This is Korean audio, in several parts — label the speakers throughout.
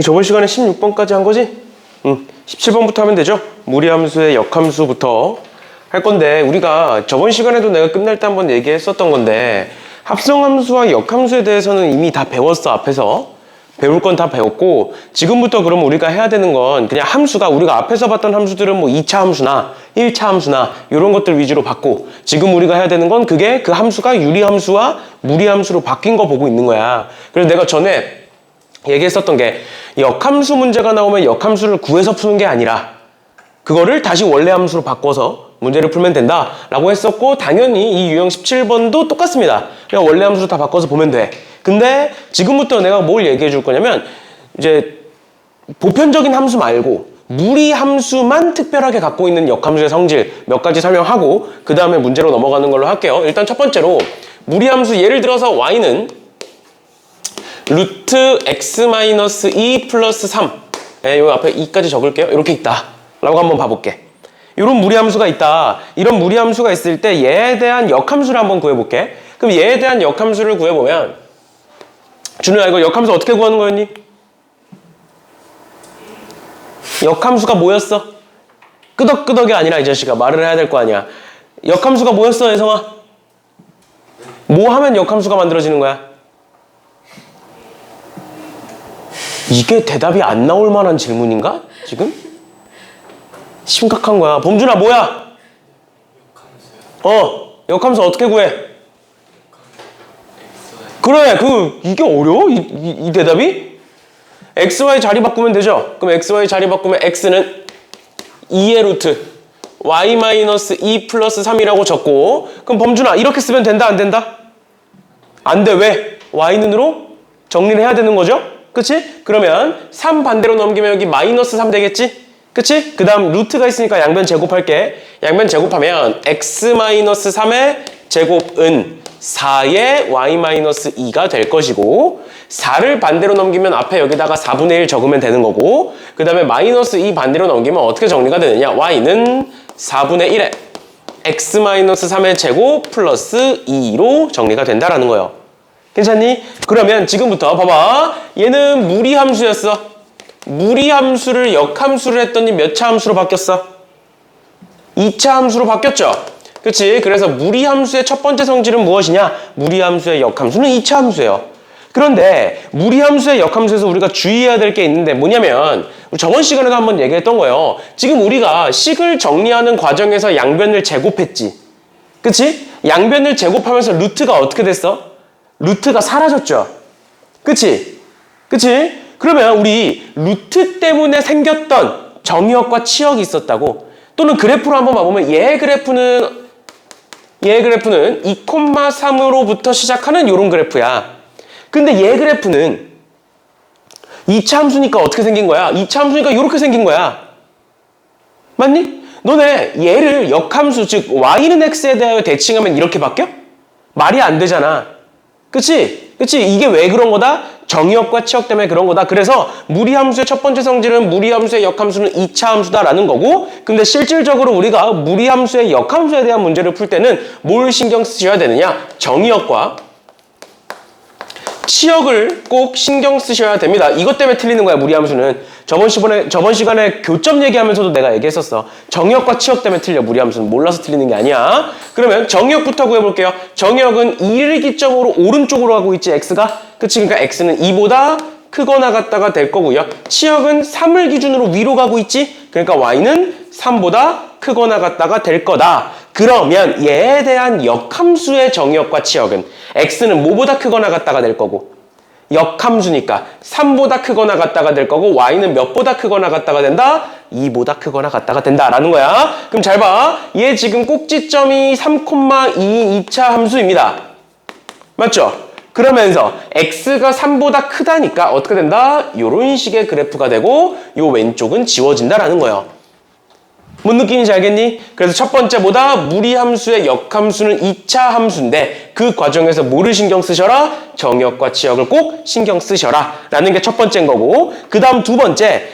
Speaker 1: 저번 시간에 16번까지 한 거지? 17번부터 하면 되죠? 무리함수의 역함수부터 할 건데, 우리가 저번 시간에도 내가 끝날 때 한번 얘기했었던 건데, 합성함수와 역함수에 대해서는 이미 다 배웠어. 앞에서 배울 건 다 배웠고, 지금부터 그럼 우리가 해야 되는 건 그냥 함수가, 우리가 앞에서 봤던 함수들은 뭐 2차 함수나 1차 함수나 이런 것들 위주로 봤고, 지금 우리가 해야 되는 건 그게 그 함수가 유리함수와 무리함수로 바뀐 거 보고 있는 거야. 그래서 내가 전에 얘기했었던 게, 역함수 문제가 나오면 역함수를 구해서 푸는 게 아니라 그거를 다시 원래 함수로 바꿔서 문제를 풀면 된다 라고 했었고, 당연히 이 유형 17번도 똑같습니다. 그냥 원래 함수로 다 바꿔서 보면 돼. 근데 지금부터 내가 뭘 얘기해 줄 거냐면, 이제 보편적인 함수 말고 무리 함수만 특별하게 갖고 있는 역함수의 성질 몇 가지 설명하고 그 다음에 문제로 넘어가는 걸로 할게요. 일단 첫 번째로 무리 함수, 예를 들어서 y는 루트 x-2 플러스 3, 여기 앞에 2까지 적을게요. 이렇게 있다 라고 한번 봐볼게. 이런 무리함수가 있다. 이런 무리함수가 있을 때 얘에 대한 역함수를 한번 구해볼게. 그럼 얘에 대한 역함수를 구해보면, 준우야, 이거 역함수 어떻게 구하는 거였니? 역함수가 뭐였어? 끄덕끄덕이 아니라 이 자식아, 말을 해야 될 거 아니야. 역함수가 뭐였어, 예성아? 뭐 하면 역함수가 만들어지는 거야? 이게 대답이 안 나올 만한 질문인가? 지금? 심각한 거야. 범준아, 뭐야? 역함수 어떻게 구해? 그래, 이게 어려워? 이 대답이? xy 자리 바꾸면 되죠? 그럼 xy 자리 바꾸면 x는 2의 루트 y-2 플러스 3이라고 적고, 그럼 범준아, 이렇게 쓰면 된다, 안 된다? 안 돼. 왜? y는으로 정리를 해야 되는 거죠? 그치? 그러면 3 반대로 넘기면 여기 마이너스 3 되겠지? 그치? 그 다음 루트가 있으니까 양변 제곱할게. 양변 제곱하면 x-3의 제곱은 4의 y-2가 될 것이고, 4를 반대로 넘기면 앞에 여기다가 4분의 1 적으면 되는 거고, 그 다음에 마이너스 2 반대로 넘기면 어떻게 정리가 되느냐? y는 4분의 1에 x-3의 제곱 플러스 2로 정리가 된다라는 거예요. 괜찮니? 그러면 지금부터 봐봐. 얘는 무리함수였어. 무리함수를 역함수를 했더니 몇 차 함수로 바뀌었어? 2차 함수로 바뀌었죠? 그치? 그래서 무리함수의 첫 번째 성질은 무엇이냐? 무리함수의 역함수는 2차 함수예요. 그런데 무리함수의 역함수에서 우리가 주의해야 될 게 있는데 뭐냐면, 저번 시간에도 한번 얘기했던 거예요. 지금 우리가 식을 정리하는 과정에서 양변을 제곱했지. 그치? 양변을 제곱하면서 루트가 어떻게 됐어? 루트가 사라졌죠? 그치? 그치? 그러면 우리 루트 때문에 생겼던 정의역과 치역이 있었다고, 또는 그래프로 한번 봐보면 얘 그래프는 2,3으로부터 시작하는 요런 그래프야. 근데 얘 그래프는 2차 함수니까 어떻게 생긴 거야? 2차 함수니까 이렇게 생긴 거야. 맞니? 너네 얘를 역함수, 즉 y는 x에 대하여 대칭하면 이렇게 바뀌어? 말이 안 되잖아. 그치? 그치? 이게 왜 그런 거다? 정의역과 치역 때문에 그런 거다. 그래서 무리함수의 첫 번째 성질은 무리함수의 역함수는 2차 함수다라는 거고, 근데 실질적으로 우리가 무리함수의 역함수에 대한 문제를 풀 때는 뭘 신경 쓰셔야 되느냐? 정의역과 치역을 꼭 신경 쓰셔야 됩니다. 이것 때문에 틀리는 거야, 무리함수는. 저번 시간에 교점 얘기하면서도 내가 얘기했었어. 정의역과 치역 때문에 틀려, 무리함수는. 몰라서 틀리는 게 아니야. 그러면 정의역부터 구해볼게요. 정의역은 2를 기점으로 오른쪽으로 가고 있지, x가. 그치? 그러니까 x는 2보다 크거나 같다가 될 거고요. 치역은 3을 기준으로 위로 가고 있지? 그러니까 y는 3보다 크거나 같다가 될 거다. 그러면 얘에 대한 역함수의 정의역과 치역은 x는 뭐보다 크거나 같다가 될 거고, 역함수니까 3보다 크거나 같다가 될 거고, y는 몇보다 크거나 같다가 된다? 2보다 크거나 같다가 된다라는 거야. 그럼 잘 봐. 얘 지금 꼭지점이 3,2 2차 함수입니다. 맞죠? 그러면서 x가 3보다 크다니까 어떻게 된다? 이런 식의 그래프가 되고, 요 왼쪽은 지워진다라는 거예요. 뭔 느낌인지 알겠니? 그래서 첫 번째보다 무리함수의 역함수는 2차 함수인데, 그 과정에서 뭐를 신경 쓰셔라? 정의역과 치역을 꼭 신경 쓰셔라 라는 게 첫 번째인 거고, 그 다음 두 번째,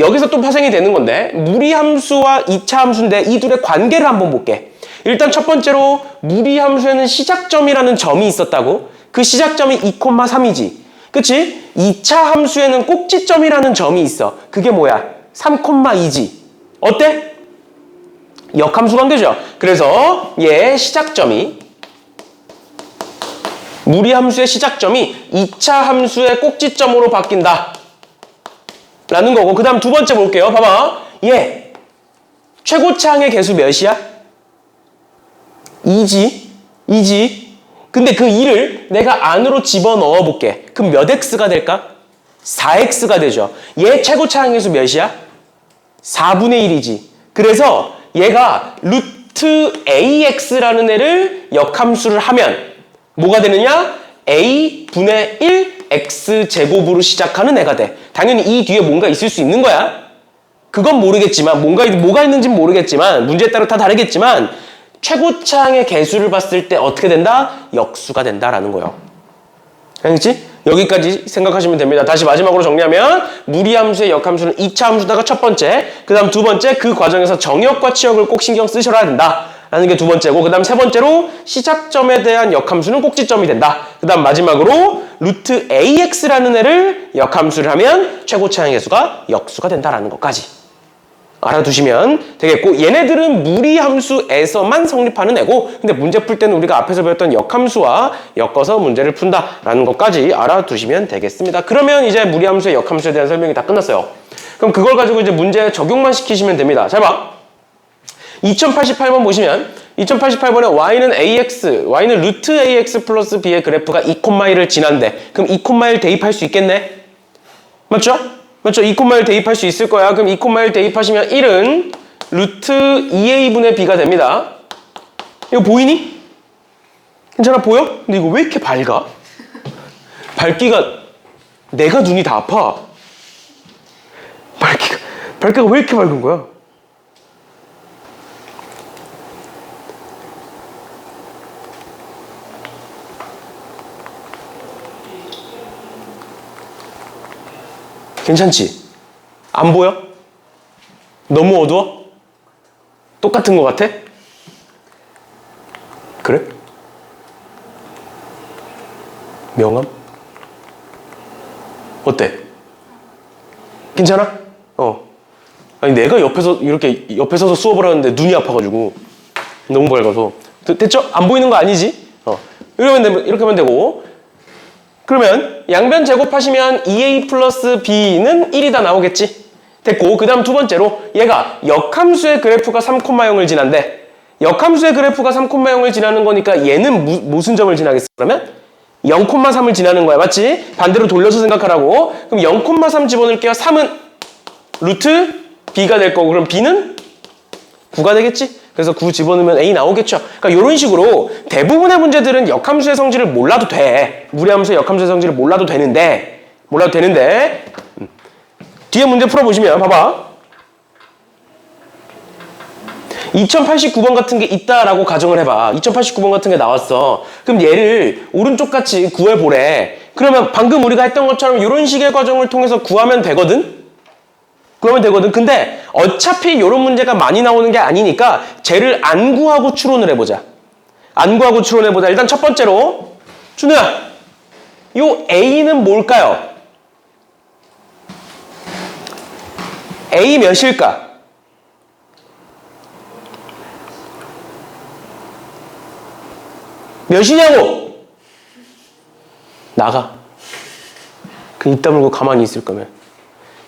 Speaker 1: 여기서 또 파생이 되는 건데, 무리함수와 2차 함수인데 이 둘의 관계를 한번 볼게. 일단 첫 번째로 무리함수에는 시작점이라는 점이 있었다고. 그 시작점이 2,3이지. 그치? 2차 함수에는 꼭지점이라는 점이 있어. 그게 뭐야? 3,2지. 어때? 역함수 관계죠. 그래서 얘 시작점이 무리함수의 시작점이 2차 함수의 꼭지점으로 바뀐다 라는 거고, 그 다음 두 번째 볼게요. 봐봐. 얘 최고차항의 개수 몇이야? 2지. 근데 그 2를 내가 안으로 집어넣어 볼게. 그럼 몇 x가 될까? 4x가 되죠. 얘 최고차항의 개수 몇이야? 4분의 1이지. 그래서 얘가 루트 ax라는 애를 역함수를 하면 뭐가 되느냐? a분의 1 x제곱으로 시작하는 애가 돼. 당연히 이 뒤에 뭔가 있을 수 있는 거야. 그건 모르겠지만, 뭐가 있는지는 모르겠지만, 문제에 따라 다 다르겠지만, 최고차항의 개수를 봤을 때 어떻게 된다? 역수가 된다라는 거예요. 알겠지? 여기까지 생각하시면 됩니다. 다시 마지막으로 정리하면 무리함수의 역함수는 2차 함수다가 첫 번째, 그 다음 두 번째, 그 과정에서 정역과 치역을 꼭 신경 쓰셔야 된다 라는 게 두 번째고, 그 다음 세 번째로 시작점에 대한 역함수는 꼭지점이 된다. 그 다음 마지막으로 루트 ax라는 애를 역함수를 하면 최고차항의 개수가 역수가 된다라는 것까지 알아두시면 되겠고, 얘네들은 무리함수에서만 성립하는 애고, 근데 문제 풀 때는 우리가 앞에서 배웠던 역함수와 엮어서 문제를 푼다라는 것까지 알아두시면 되겠습니다. 그러면 이제 무리함수의 역함수에 대한 설명이 다 끝났어요. 그럼 그걸 가지고 이제 문제 적용만 시키시면 됩니다. 잘 봐. 2088번 보시면 2088번에 y는 y는 루트 ax 플러스 b의 그래프가 2,1을 지난대. 그럼 2,1 대입할 수 있겠네? 맞죠? 2,1 대입할 수 있을 거야. 그럼 2,1 대입하시면 1은 루트 2a분의 b가 됩니다. 이거 보이니? 괜찮아? 보여? 근데 이거 왜 이렇게 밝아? 밝기가 내가 눈이 다 아파. 밝기가 왜 이렇게 밝은 거야? 괜찮지? 안 보여? 너무 어두워? 똑같은 거 같아? 그래? 명함? 어때? 괜찮아? 아니 내가 이렇게 옆에 서서 수업을 하는데 눈이 아파가지고 너무 밝아서. 됐죠? 안 보이는 거 아니지? 이렇게 하면 되고, 그러면 양변 제곱하시면 2a 플러스 b는 1이다 나오겠지? 됐고, 그 다음 두 번째로 얘가 역함수의 그래프가 3,0을 지난대. 역함수의 그래프가 3,0을 지나는 거니까 얘는 무슨 점을 지나겠어? 그러면 0,3을 지나는 거야. 맞지? 반대로 돌려서 생각하라고. 그럼 0,3 집어넣을게요. 3은 루트 b가 될 거고, 그럼 b는 9가 되겠지? 그래서 9 집어넣으면 A 나오겠죠. 그러니까 이런 식으로 대부분의 문제들은 역함수의 성질을 몰라도 돼. 무리함수의 역함수의 성질을 몰라도 되는데 뒤에 문제 풀어보시면 봐봐. 2089번 같은 게 있다라고 가정을 해봐. 2089번 같은 게 나왔어. 그럼 얘를 오른쪽 같이 구해보래. 그러면 방금 우리가 했던 것처럼 이런 식의 과정을 통해서 구하면 되거든? 근데 어차피 이런 문제가 많이 나오는 게 아니니까 쟤를 안 구하고 추론을 해보자. 일단 첫 번째로 준우야, 요 A는 뭘까요? A 몇일까? 몇이냐고! 나가. 그 입 다물고 가만히 있을 거면.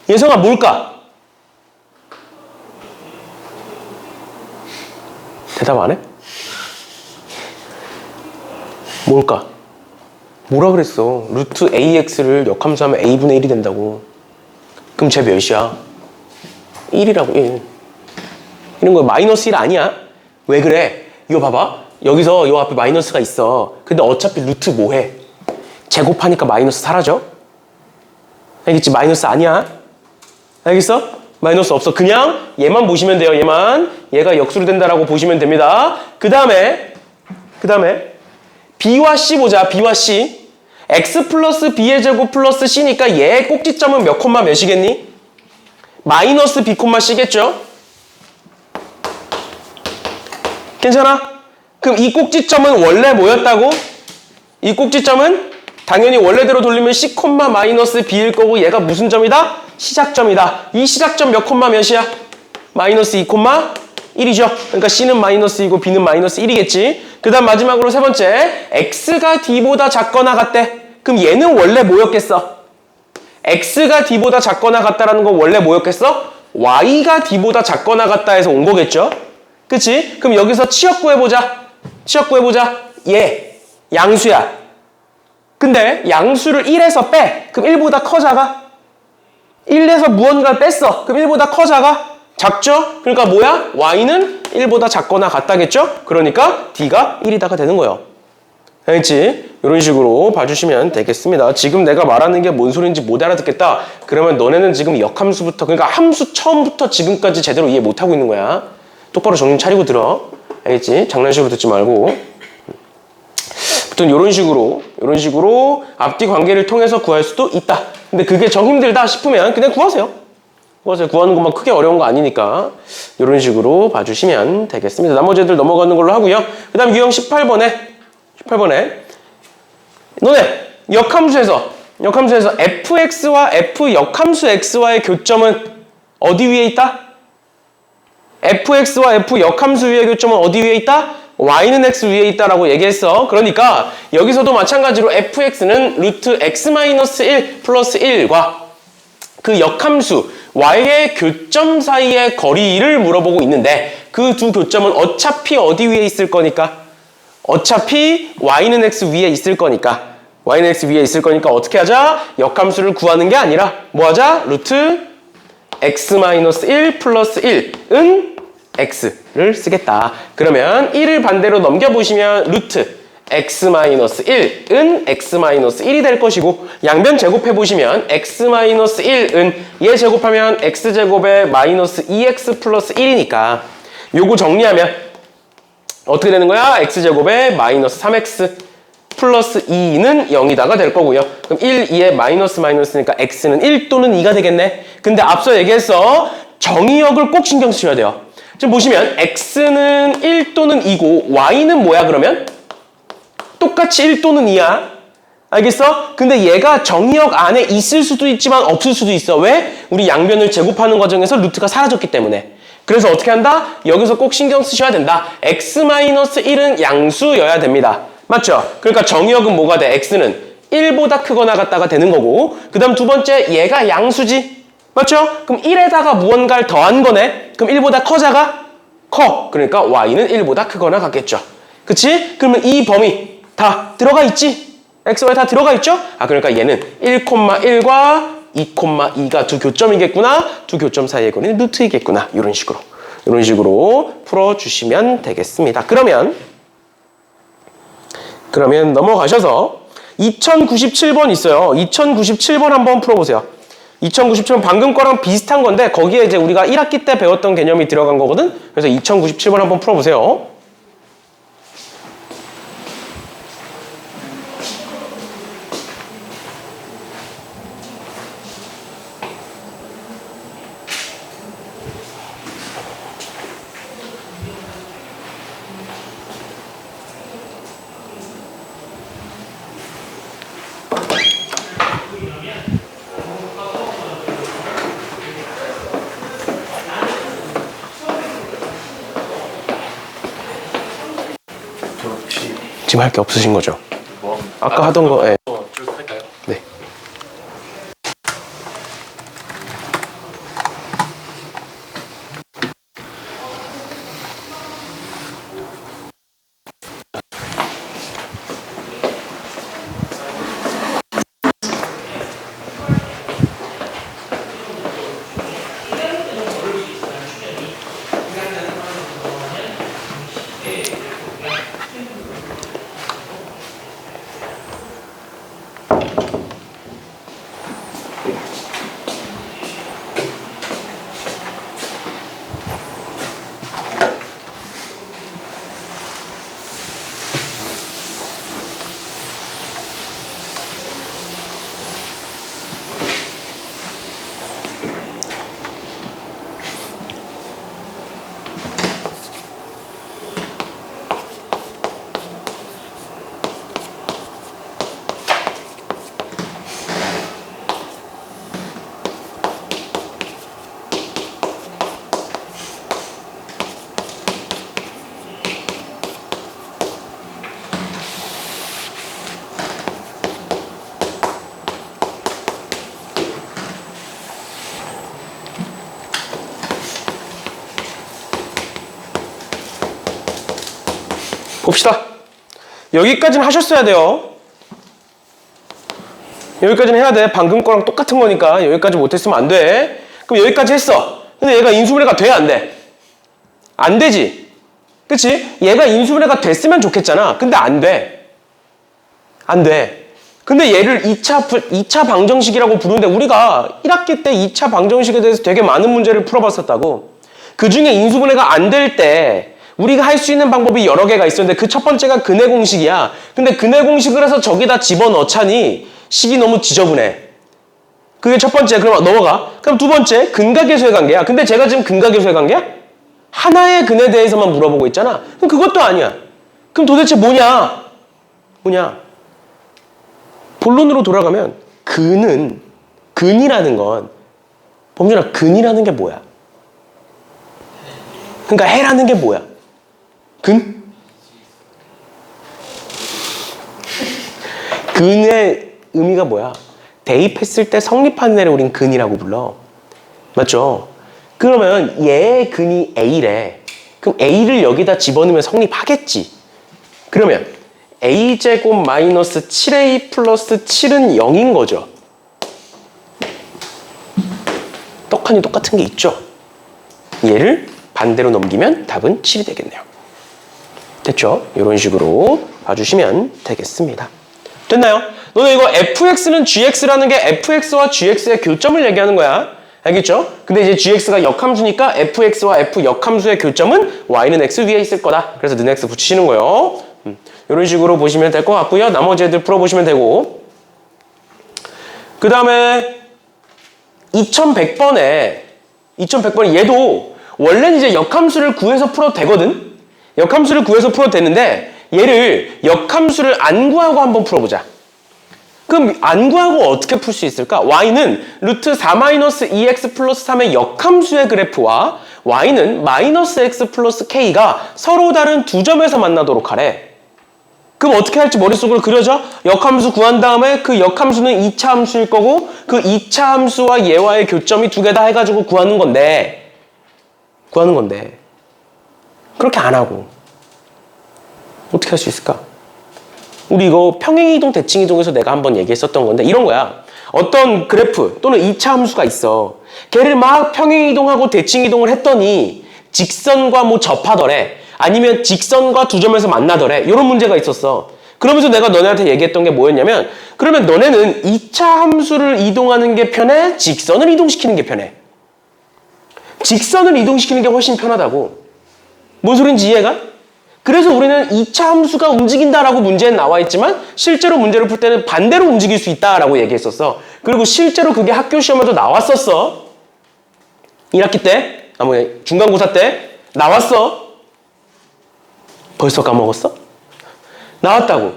Speaker 1: 예성아, 뭘까? 대답 안 해? 뭘까? 뭐라 그랬어? 루트 ax를 역함수하면 a분의 1이 된다고. 그럼 쟤 몇이야? 1이라고. 1. 이런 거 마이너스 1 아니야? 왜 그래? 이거 봐봐. 여기서 요 앞에 마이너스가 있어. 근데 어차피 루트 뭐해? 제곱하니까 마이너스 사라져? 알겠지? 마이너스 아니야? 알겠어? 마이너스 없어. 그냥 얘만 보시면 돼요. 얘가 역수로 된다라고 보시면 됩니다. 그 다음에 b와 c 보자. b와 c. x 플러스 b의 제곱 플러스 c니까 얘의 꼭지점은 몇 콤마 몇이겠니? 마이너스 b 콤마 c겠죠? 괜찮아? 그럼 이 꼭지점은 원래 뭐였다고? 이 꼭지점은 당연히 원래대로 돌리면 C, 마이너스 B일 거고 얘가 무슨 점이다? 시작점이다. 이 시작점 몇 콤마 몇이야? 마이너스 2, 1이죠. 그러니까 C는 마이너스 2고 B는 마이너스 1이겠지. 그 다음 마지막으로 세 번째, X가 D보다 작거나 같대. 그럼 얘는 원래 뭐였겠어? X가 D보다 작거나 같다라는 건 원래 뭐였겠어? Y가 D보다 작거나 같다 해서 온 거겠죠? 그치? 그럼 여기서 치역 구해보자. 치역 구해보자. 얘 양수야. 근데 양수를 1에서 빼. 그럼 1보다 커 작아? 1에서 무언가를 뺐어. 그럼 1보다 커 작아? 작죠? 그러니까 뭐야? Y는 1보다 작거나 같다겠죠? 그러니까 D가 1이다가 되는 거예요. 알겠지? 이런 식으로 봐주시면 되겠습니다. 지금 내가 말하는 게 뭔 소리인지 못 알아듣겠다. 그러면 너네는 지금 역함수부터, 그러니까 함수 처음부터 지금까지 제대로 이해 못하고 있는 거야. 똑바로 정신 차리고 들어. 알겠지? 장난식으로 듣지 말고. 아무튼 이런 식으로 앞뒤 관계를 통해서 구할 수도 있다. 근데 그게 정 힘들다 싶으면 그냥 구하세요. 구하는 것만 크게 어려운 거 아니니까 이런 식으로 봐주시면 되겠습니다. 나머지 애들 넘어가는 걸로 하고요. 그 다음 유형 18번에 너네 역함수에서 fx와 f 역함수 x와의 교점은 어디 위에 있다? fx와 f 역함수 위의 교점은 어디 위에 있다? y는 x 위에 있다라고 얘기했어. 그러니까 여기서도 마찬가지로 fx는 루트 x-1 플러스 1과 그 역함수 y의 교점 사이의 거리를 물어보고 있는데 그 두 교점은 어차피 어디 위에 있을 거니까? 어차피 y는 x 위에 있을 거니까 어떻게 하자? 역함수를 구하는 게 아니라 뭐 하자? 루트 x-1 플러스 1은 x를 쓰겠다. 그러면 1을 반대로 넘겨보시면 루트 x-1은 x-1이 될 것이고 양변 제곱해보시면 x-1은 얘 제곱하면 x제곱에 마이너스 2x 플러스 1이니까 요거 정리하면 어떻게 되는 거야? x제곱에 마이너스 3x 플러스 2는 0이다가 될 거고요. 그럼 1, 2에 마이너스니까 x는 1 또는 2가 되겠네. 근데 앞서 얘기했어. 정의역을 꼭 신경 쓰셔야 돼요. 지금 보시면 x는 1 또는 2고 y는 뭐야 그러면? 똑같이 1 또는 2야. 알겠어? 근데 얘가 정의역 안에 있을 수도 있지만 없을 수도 있어. 왜? 우리 양변을 제곱하는 과정에서 루트가 사라졌기 때문에. 그래서 어떻게 한다? 여기서 꼭 신경 쓰셔야 된다. x-1은 양수여야 됩니다. 맞죠? 그러니까 정의역은 뭐가 돼? x는 1보다 크거나 같다가 되는 거고 그 다음 두 번째 얘가 양수지. 맞죠? 그럼 1에다가 무언가를 더한 거네. 그럼 1보다 커 작아? 커. 그러니까 y는 1보다 크거나 같겠죠. 그치? 그러면 이 범위 다 들어가 있지? x, y 다 들어가 있죠? 그러니까 얘는 1,1과 2,2가 두 교점이겠구나. 두 교점 사이의 거리는 루트이겠구나. 이런 식으로 풀어주시면 되겠습니다. 그러면 넘어가셔서 2097번 있어요. 2097번 한번 풀어보세요. 2097번 방금 거랑 비슷한 건데 거기에 이제 우리가 1학기 때 배웠던 개념이 들어간 거거든. 그래서 2097번 한번 풀어보세요. 지금 할 게 없으신 거죠? 아까 하던 거, 예.
Speaker 2: 쭉 할까요?
Speaker 1: 네. 봅시다. 여기까지는 하셨어야 돼요. 여기까지는 해야 돼. 방금 거랑 똑같은 거니까 여기까지 못했으면 안 돼. 그럼 여기까지 했어. 근데 얘가 인수분해가 돼, 안 돼? 안 되지. 그치? 얘가 인수분해가 됐으면 좋겠잖아. 근데 안 돼. 안 돼. 근데 얘를 2차 방정식이라고 부르는데 우리가 1학기 때 2차 방정식에 대해서 되게 많은 문제를 풀어봤었다고. 그 중에 인수분해가 안 될 때 우리가 할 수 있는 방법이 여러 개가 있었는데 그 첫 번째가 근해 공식이야. 근데 근해 공식을 해서 저기다 집어넣자니 식이 너무 지저분해. 그게 첫 번째. 그럼 넘어가. 그럼 두 번째, 근각계수의 관계야. 근데 제가 지금 근각계수의 관계야? 하나의 근에 대해서만 물어보고 있잖아. 그럼 그것도 아니야. 그럼 도대체 뭐냐? 본론으로 돌아가면 근이라는 건 범준아, 근이라는 게 뭐야? 그러니까 해라는 게 뭐야? 근? 근의 의미가 뭐야? 대입했을 때 성립하는 애를 우린 근이라고 불러. 맞죠? 그러면 얘의 근이 A래. 그럼 A를 여기다 집어넣으면 성립하겠지. 그러면 A제곱 마이너스 7A 플러스 7은 0인 거죠. 떡하니 똑같은 게 있죠. 얘를 반대로 넘기면 답은 7이 되겠네요. 됐죠? 이런 식으로 봐주시면 되겠습니다. 됐나요? 너네 이거 fx는 gx라는 게 fx와 gx의 교점을 얘기하는 거야. 알겠죠? 근데 이제 gx가 역함수니까 fx와 f 역함수의 교점은 y는 x 위에 있을 거다. 그래서 는 x 붙이시는 거예요. 이런 식으로 보시면 될 것 같고요. 나머지 애들 풀어보시면 되고. 그 다음에 2100번에 얘도 원래는 이제 역함수를 구해서 풀어도 되거든? 역함수를 구해서 풀어도 되는데 얘를 역함수를 안 구하고 한번 풀어보자. 그럼 안 구하고 어떻게 풀 수 있을까? y는 루트 4-2x 플러스 3의 역함수의 그래프와 y는 마이너스 x 플러스 k가 서로 다른 두 점에서 만나도록 하래. 그럼 어떻게 할지 머릿속으로 그려져? 역함수 구한 다음에 그 역함수는 2차 함수일 거고 그 2차 함수와 얘와의 교점이 두 개 다 해가지고 구하는 건데 그렇게 안 하고 어떻게 할 수 있을까? 우리 이거 평행이동, 대칭이동에서 내가 한번 얘기했었던 건데 이런 거야. 어떤 그래프 또는 2차 함수가 있어. 걔를 막 평행이동하고 대칭이동을 했더니 직선과 뭐 접하더래. 아니면 직선과 두 점에서 만나더래. 이런 문제가 있었어. 그러면서 내가 너네한테 얘기했던 게 뭐였냐면 그러면 너네는 2차 함수를 이동하는 게 편해? 직선을 이동시키는 게 편해? 직선을 이동시키는 게 훨씬 편하다고. 뭔 소린지 이해가? 그래서 우리는 2차 함수가 움직인다라고 문제에 나와 있지만 실제로 문제를 풀 때는 반대로 움직일 수 있다라고 얘기했었어. 그리고 실제로 그게 학교 시험에도 나왔었어. 1학기 때, 중간고사 때 나왔어. 벌써 까먹었어? 나왔다고.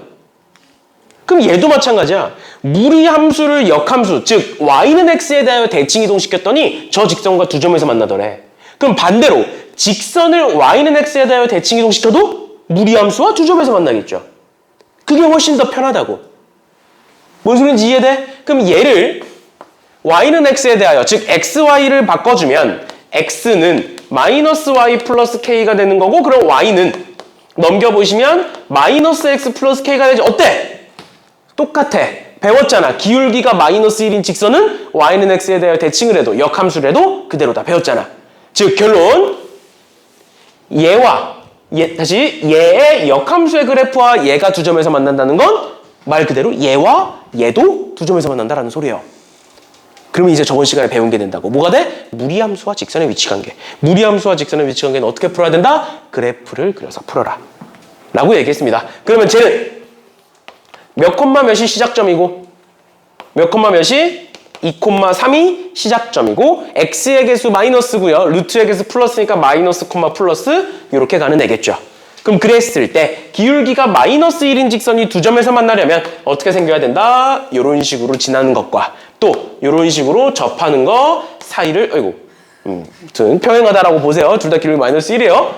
Speaker 1: 그럼 얘도 마찬가지야. 무리함수를 역함수, 즉 y는 x에 대하여 대칭이동시켰더니 저 직선과 두 점에서 만나더래. 그럼 반대로 직선을 y는 x에 대하여 대칭이동시켜도 무리함수와 두 점에서 만나겠죠. 그게 훨씬 더 편하다고. 뭔 소린지 이해돼? 그럼 얘를 y는 x에 대하여, 즉 xy를 바꿔주면 x는 마이너스 y 플러스 k가 되는 거고 그럼 y는 넘겨보시면 마이너스 x 플러스 k가 되죠. 어때? 똑같아. 배웠잖아. 기울기가 마이너스 1인 직선은 y는 x에 대하여 대칭을 해도 역함수를 해도 그대로다. 배웠잖아. 즉 결론 얘의 역함수의 그래프와 얘가 두 점에서 만난다는 건 말 그대로 얘와 얘도 두 점에서 만난다라는 소리예요. 그러면 이제 저번 시간에 배운 게 된다고. 뭐가 돼? 무리함수와 직선의 위치관계. 무리함수와 직선의 위치관계는 어떻게 풀어야 된다? 그래프를 그려서 풀어라 라고 얘기했습니다. 그러면 쟤는 몇 콤마 몇이 시작점이고 몇 콤마 몇이 2,3이 시작점이고 x의 개수 마이너스고요. 루트의 개수 플러스니까 마이너스 콤마 플러스 이렇게 가는 애겠죠. 그럼 그랬을 때 기울기가 마이너스 1인 직선이 두 점에서 만나려면 어떻게 생겨야 된다? 이런 식으로 지나는 것과 또 이런 식으로 접하는 거 사이를 아무튼 평행하다라고 보세요. 둘 다 기울기 마이너스 1이에요.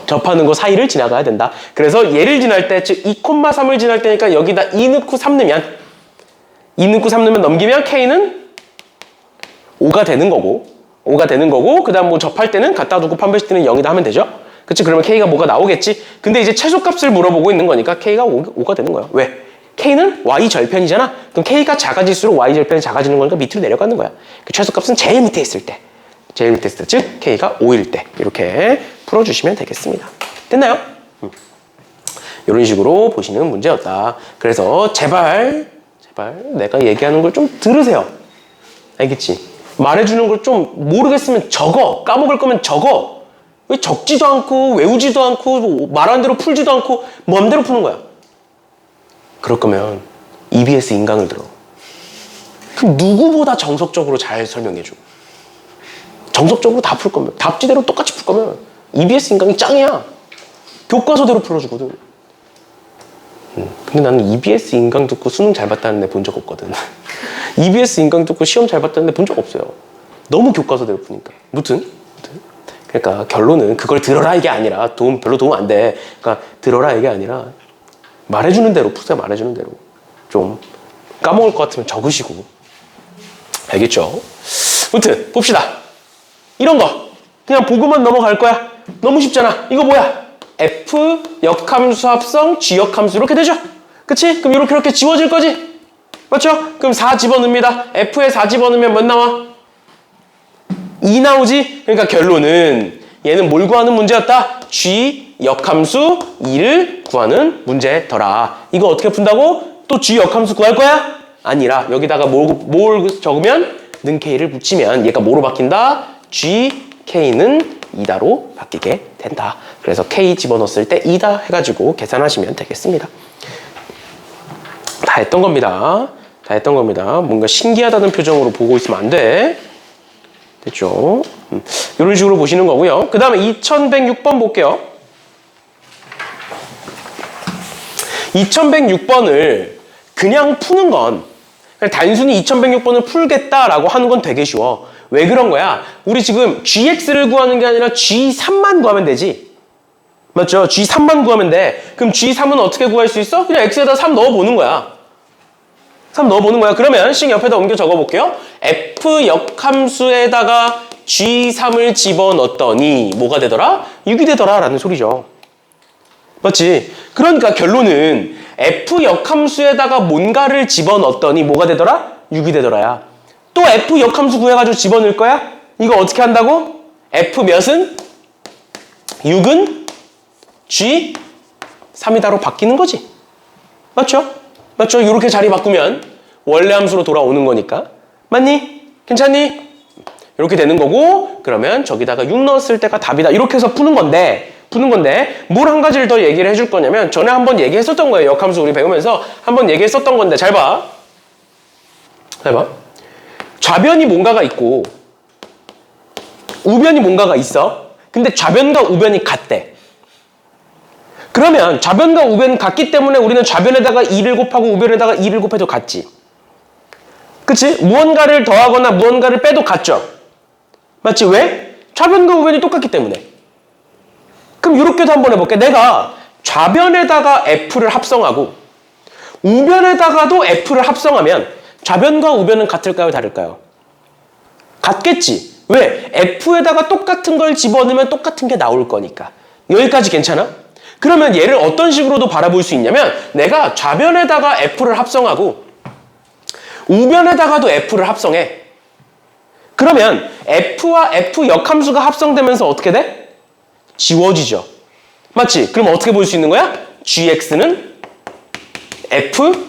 Speaker 1: 접하는 거 사이를 지나가야 된다. 그래서 얘를 지날 때 즉 2,3을 지날 때니까 여기다 2 넣고 3 넣으면 2 넣고 3 넣으면 넘기면 K는 5가 되는 거고 그 다음 뭐 접할 때는 갖다 두고 판별식 때는 0이다 하면 되죠. 그치? 그러면 K가 뭐가 나오겠지? 근데 이제 최소값을 물어보고 있는 거니까 K가 5가 되는 거야. 왜? K는 Y 절편이잖아? 그럼 K가 작아질수록 Y 절편이 작아지는 거니까 밑으로 내려가는 거야. 그 최소값은 제일 밑에 있을 때. 제일 밑에 있을 때, 즉 K가 5일 때 이렇게 풀어주시면 되겠습니다. 됐나요? 이런 식으로 보시는 문제였다. 그래서 제발 내가 얘기하는 걸 좀 들으세요. 알겠지? 말해주는 걸 좀 모르겠으면 적어. 까먹을 거면 적어. 왜 적지도 않고 외우지도 않고 말하는 대로 풀지도 않고 맘대로 푸는 거야. 그럴 거면 EBS 인강을 들어. 그럼 누구보다 정석적으로 잘 설명해줘. 정석적으로 다 풀 거면, 답지대로 똑같이 풀 거면 EBS 인강이 짱이야. 교과서대로 풀어주거든. 근데 나는 EBS 인강 듣고 수능 잘 봤다는 애 본 적 없거든. EBS 인강 듣고 시험 잘 봤다는 애 본 적 없어요. 너무 교과서대로 푸니까. 무튼 그러니까 결론은 그걸 들어라 이게 아니라 별로 도움 안 돼. 그러니까 들어라 이게 아니라 말해주는 대로 푸세요. 말해주는 대로. 좀 까먹을 것 같으면 적으시고. 알겠죠? 무튼 봅시다. 이런 거 그냥 보고만 넘어갈 거야. 너무 쉽잖아. 이거 뭐야? F 역함수 합성 G 역함수 이렇게 되죠? 그치? 그럼 이렇게 지워질 거지? 맞죠? 그럼 4 집어넣습니다. F에 4 집어넣으면 몇 나와? 2 나오지? 그러니까 결론은 얘는 뭘 구하는 문제였다? G 역함수 2를 구하는 문제더라. 이거 어떻게 푼다고? 또 G 역함수 구할 거야? 아니라 여기다가 뭘 적으면 는 K를 붙이면 얘가 뭐로 바뀐다? G, K는 2다로 바뀌게 된다. 그래서 K 집어넣었을 때 2다 해가지고 계산하시면 되겠습니다. 다 했던 겁니다. 다 했던 겁니다. 뭔가 신기하다는 표정으로 보고 있으면 안 돼. 됐죠? 이런 식으로 보시는 거고요. 그 다음에 2106번 볼게요. 2106번을 그냥 푸는 건 단순히 2106번을 풀겠다라고 하는 건 되게 쉬워. 왜 그런 거야? 우리 지금 GX를 구하는 게 아니라 G3만 구하면 되지. 맞죠? G3만 구하면 돼. 그럼 G3은 어떻게 구할 수 있어? 그냥 X에다 3 넣어보는 거야. 3 넣어보는 거야. 그러면 식 옆에다 옮겨 적어볼게요. F 역함수에다가 G3을 집어넣었더니 뭐가 되더라? 6이 되더라 라는 소리죠. 맞지? 그러니까 결론은 F 역함수에다가 뭔가를 집어넣었더니 뭐가 되더라? 6이 되더라야. 또 F 역함수 구해가지고 집어넣을 거야? 이거 어떻게 한다고? F 몇은? 6은? G? 3이다로 바뀌는 거지. 맞죠? 맞죠? 이렇게 자리 바꾸면 원래 함수로 돌아오는 거니까. 맞니? 괜찮니? 이렇게 되는 거고 그러면 저기다가 6 넣었을 때가 답이다. 이렇게 해서 푸는 건데 뭘 한 가지를 더 얘기를 해줄 거냐면 전에 한번 얘기했었던 거예요. 역함수 우리 배우면서 한번 얘기했었던 건데 잘 봐. 잘 봐. 좌변이 뭔가가 있고 우변이 뭔가가 있어. 근데 좌변과 우변이 같대. 그러면 좌변과 우변이 같기 때문에 우리는 좌변에다가 2를 곱하고 우변에다가 2를 곱해도 같지. 그치? 무언가를 더하거나 무언가를 빼도 같죠. 맞지? 왜? 좌변과 우변이 똑같기 때문에. 그럼 이렇게도 한번 해볼게. 내가 좌변에다가 F를 합성하고 우변에다가도 F를 합성하면 좌변과 우변은 같을까요? 다를까요? 같겠지. 왜? F에다가 똑같은 걸 집어넣으면 똑같은 게 나올 거니까. 여기까지 괜찮아? 그러면 얘를 어떤 식으로도 바라볼 수 있냐면 내가 좌변에다가 F를 합성하고 우변에다가도 F를 합성해. 그러면 F와 F 역함수가 합성되면서 어떻게 돼? 지워지죠. 맞지? 그럼 어떻게 볼 수 있는 거야? GX는 F,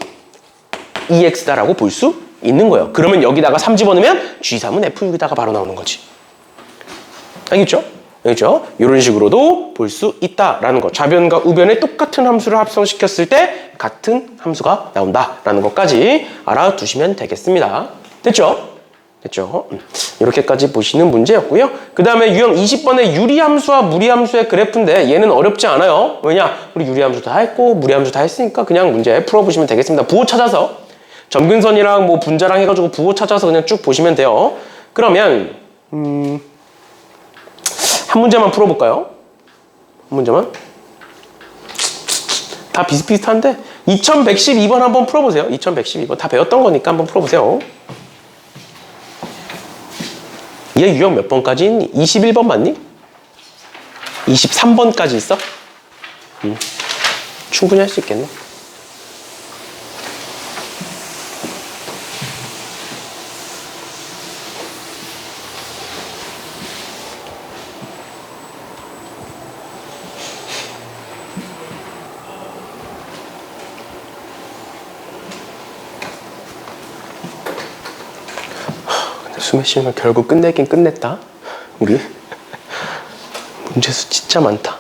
Speaker 1: EX다라고 볼 수 있는 거예요. 그러면 여기다가 3 집어넣으면 G3은 F6에다가 바로 나오는 거지. 알겠죠? 알겠죠? 이런 식으로도 볼 수 있다라는 거. 좌변과 우변의 똑같은 함수를 합성시켰을 때 같은 함수가 나온다라는 것까지 알아두시면 되겠습니다. 됐죠? 됐죠? 이렇게까지 보시는 문제였고요. 그 다음에 유형 20번의 유리함수와 무리함수의 그래프인데 얘는 어렵지 않아요. 왜냐? 우리 유리함수 다 했고 무리함수 다 했으니까 그냥 문제 풀어보시면 되겠습니다. 부호 찾아서 점근선이랑 뭐 분자랑 해가지고 부호 찾아서 그냥 쭉 보시면 돼요. 그러면 한 문제만 풀어볼까요? 한 문제만? 다 비슷비슷한데 2112번 한번 풀어보세요. 2112번 다 배웠던 거니까 한번 풀어보세요. 얘 유형 몇 번까지 있니? 21번 맞니? 23번까지 있어? 충분히 할 수 있겠네. 수매시험을 결국 끝내긴 끝냈다. 우리 문제수 진짜 많다.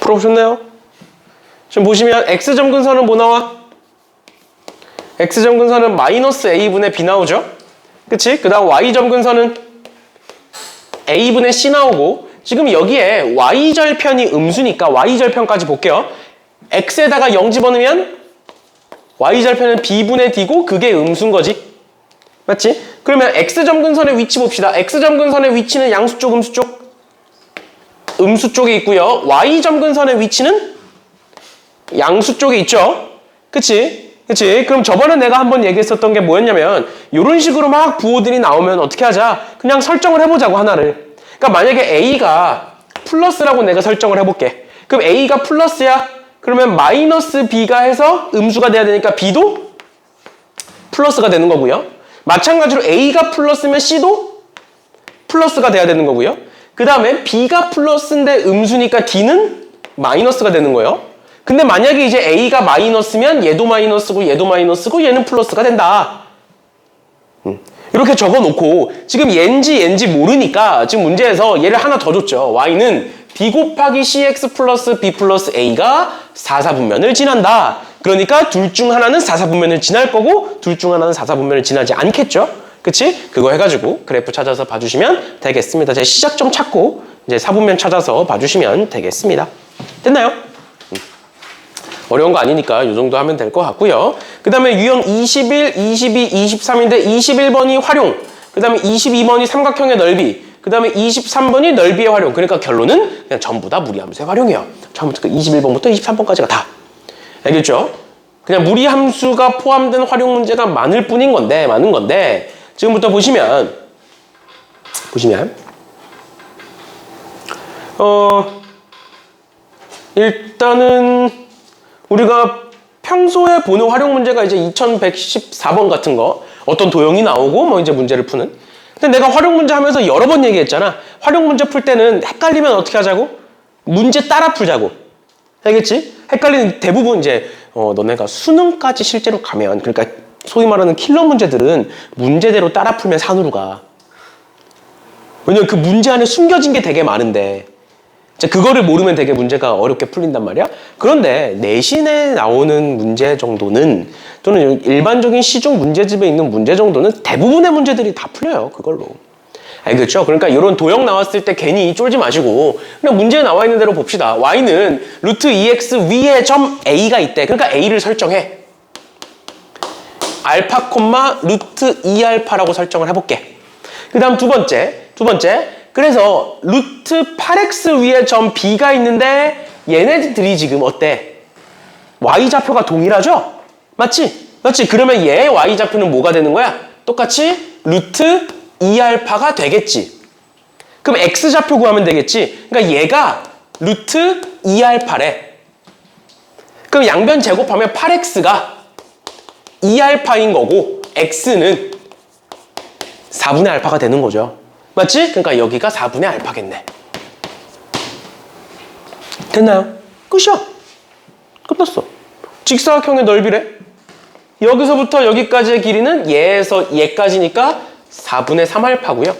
Speaker 1: 풀어보셨나요? 지금 보시면 x점 근선은 뭐 나와? x점 근선은 마이너스 a분의 b 나오죠? 그치? 그 다음 y점 근선은 a분의 c 나오고, 지금 여기에 y절편이 음수니까 y절편까지 볼게요. x에다가 0 집어넣으면 y절편은 b분의 d고 그게 음수인 거지. 맞지? 그러면 x점 근선의 위치 봅시다. x점 근선의 위치는 양수 쪽, 음수 쪽? 음수 쪽에 있고요. y점 근선의 위치는 양수 쪽에 있죠. 그치? 그치? 그럼 저번에 내가 한번 얘기했었던 게 뭐였냐면, 이런 식으로 막 부호들이 나오면 어떻게 하자? 그냥 설정을 해보자고, 하나를. 그러니까 만약에 a가 플러스라고 내가 설정을 해볼게. 그럼 a가 플러스야? 그러면 마이너스 b가 해서 음수가 돼야 되니까 b도 플러스가 되는 거고요. 마찬가지로 a가 플러스면 c도 플러스가 돼야 되는 거고요. 그 다음에 b가 플러스인데 음수니까 d는 마이너스가 되는 거예요. 근데 만약에 이제 a가 마이너스면 얘도 마이너스고 얘도 마이너스고 얘는 플러스가 된다. 이렇게 적어놓고, 지금 얘인지 모르니까 지금 문제에서 얘를 하나 더 줬죠. y는 b 곱하기 cx 플러스 b 플러스 a가 4사분면을 지난다. 그러니까 둘 중 하나는 4사분면을 지날 거고 둘 중 하나는 4사분면을 지나지 않겠죠. 그치? 그거 해가지고 그래프 찾아서 봐주시면 되겠습니다. 제 시작점 찾고 이제 사분면 찾아서 봐주시면 되겠습니다. 됐나요? 어려운 거 아니니까 이 정도 하면 될 것 같고요. 그 다음에 유형 21, 22, 23인데 21번이 활용, 그 다음에 22번이 삼각형의 넓이, 그 다음에 23번이 넓이의 활용. 그러니까 결론은 그냥 전부 다 무리함수의 활용이에요. 처음부터 21번부터 23번까지가 다. 알겠죠? 그냥 무리함수가 포함된 활용 문제가 많은 건데 지금부터 보시면 일단은 우리가 평소에 보는 활용 문제가 이제 2114번 같은 거, 어떤 도형이 나오고 뭐 이제 문제를 푸는. 근데 내가 활용 문제 하면서 여러 번 얘기했잖아. 활용 문제 풀 때는 헷갈리면 어떻게 하자고? 문제 따라 풀자고. 알겠지? 헷갈리는 대부분 이제 너네가 수능까지 실제로 가면, 그러니까 소위 말하는 킬러 문제들은 문제대로 따라 풀면 산으로 가. 왜냐면 그 문제 안에 숨겨진 게 되게 많은데 그거를 모르면 되게 문제가 어렵게 풀린단 말이야. 그런데 내신에 나오는 문제 정도는, 또는 일반적인 시중 문제집에 있는 문제 정도는 대부분의 문제들이 다 풀려요, 그걸로. 알겠죠? 그러니까 이런 도형 나왔을 때 괜히 쫄지 마시고 그냥 문제에 나와 있는 대로 봅시다. y는 루트 2x 위에 점 a가 있대. 그러니까 a를 설정해. 알파 콤마 루트 2알파라고 설정을 해볼게. 그 다음 두 번째. 그래서 루트 8x 위에 점 b가 있는데 얘네들이 지금 어때? y좌표가 동일하죠? 맞지? 그러면 얘의 y좌표는 뭐가 되는 거야? 똑같이 루트 2알파가 되겠지. 그럼 x좌표 구하면 되겠지. 그러니까 얘가 루트 2알파래. 그럼 양변 제곱하면 8x가 2알파인 거고 x는 4분의 알파가 되는 거죠. 맞지? 그러니까 여기가 4분의 알파겠네. 됐나요? 끝이야. 끝났어. 직사각형의 넓이래. 여기서부터 여기까지의 길이는 얘에서 얘까지니까 4분의 3알파고요.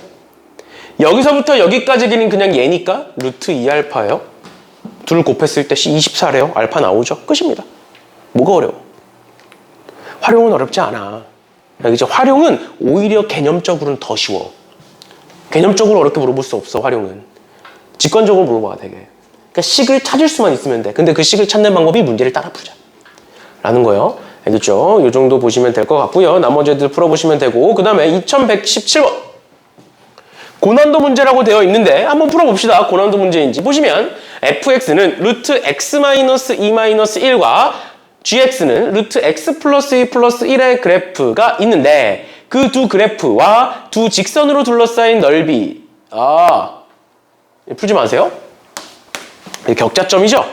Speaker 1: 여기서부터 여기까지 길이는 그냥 얘니까 루트 2알파예요. 둘 곱했을 때 24래요. 알파 나오죠. 끝입니다. 뭐가 어려워? 활용은 어렵지 않아. 이제 활용은 오히려 개념적으로는 더 쉬워. 개념적으로 어렵게 물어볼 수 없어. 활용은 직관적으로 물어봐야 되게. 그러니까 식을 찾을 수만 있으면 돼. 근데 그 식을 찾는 방법이 문제를 따라 풀자 라는 거예요. 알겠죠? 이 정도 보시면 될 것 같고요. 나머지 애들 풀어보시면 되고, 그 다음에 2117번 고난도 문제라고 되어 있는데 한번 풀어봅시다. 고난도 문제인지 보시면 fx는 루트 x-2-1과 gx는 루트 x 플러스 2 플러스 1의 그래프가 있는데 그 두 그래프와 두 직선으로 둘러싸인 넓이 풀지 마세요. 격자점이죠?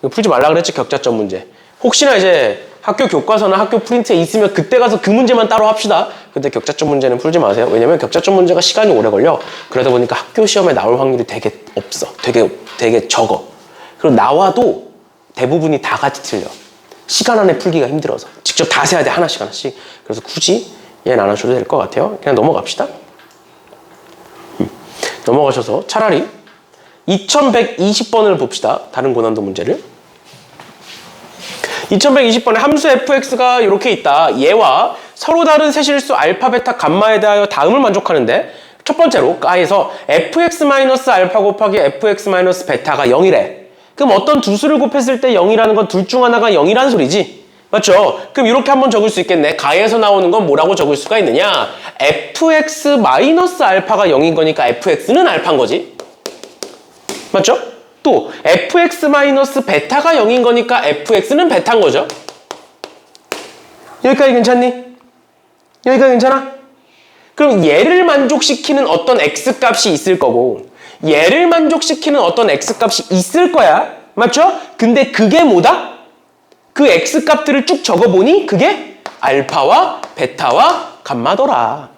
Speaker 1: 풀지 말라 그랬지. 격자점 문제. 혹시나 이제 학교 교과서나 학교 프린트에 있으면 그때 가서 그 문제만 따로 합시다. 근데 격자점 문제는 풀지 마세요. 왜냐면 격자점 문제가 시간이 오래 걸려. 그러다 보니까 학교 시험에 나올 확률이 되게 없어. 되게 적어. 그리고 나와도 대부분이 다 같이 틀려. 시간 안에 풀기가 힘들어서. 직접 다 세야 돼. 하나씩. 그래서 굳이 얘는 안 하셔도 될 것 같아요. 그냥 넘어갑시다. 넘어가셔서 차라리 2120번을 봅시다. 다른 고난도 문제를. 2120번에 함수 fx가 이렇게 있다. 얘와 서로 다른 세실수 알파, 베타, 감마에 대하여 다음을 만족하는데 첫 번째로 가에서 fx-알파 곱하기 fx-베타가 0이래. 그럼 어떤 두 수를 곱했을 때 0이라는 건 둘 중 하나가 0이라는 소리지. 맞죠? 그럼 이렇게 한번 적을 수 있겠네. 가에서 나오는 건 뭐라고 적을 수가 있느냐? fx-알파가 0인 거니까 fx는 알파인 거지. 맞죠? 또 fx-베타가 0인 거니까 fx는 베타인 거죠. 여기까지 괜찮니? 여기까지 괜찮아? 그럼 얘를 만족시키는 어떤 x값이 있을 거고 얘를 만족시키는 어떤 x값이 있을 거야. 맞죠? 근데 그게 뭐다? 그 x값들을 쭉 적어보니 그게 알파와 베타와 감마더라.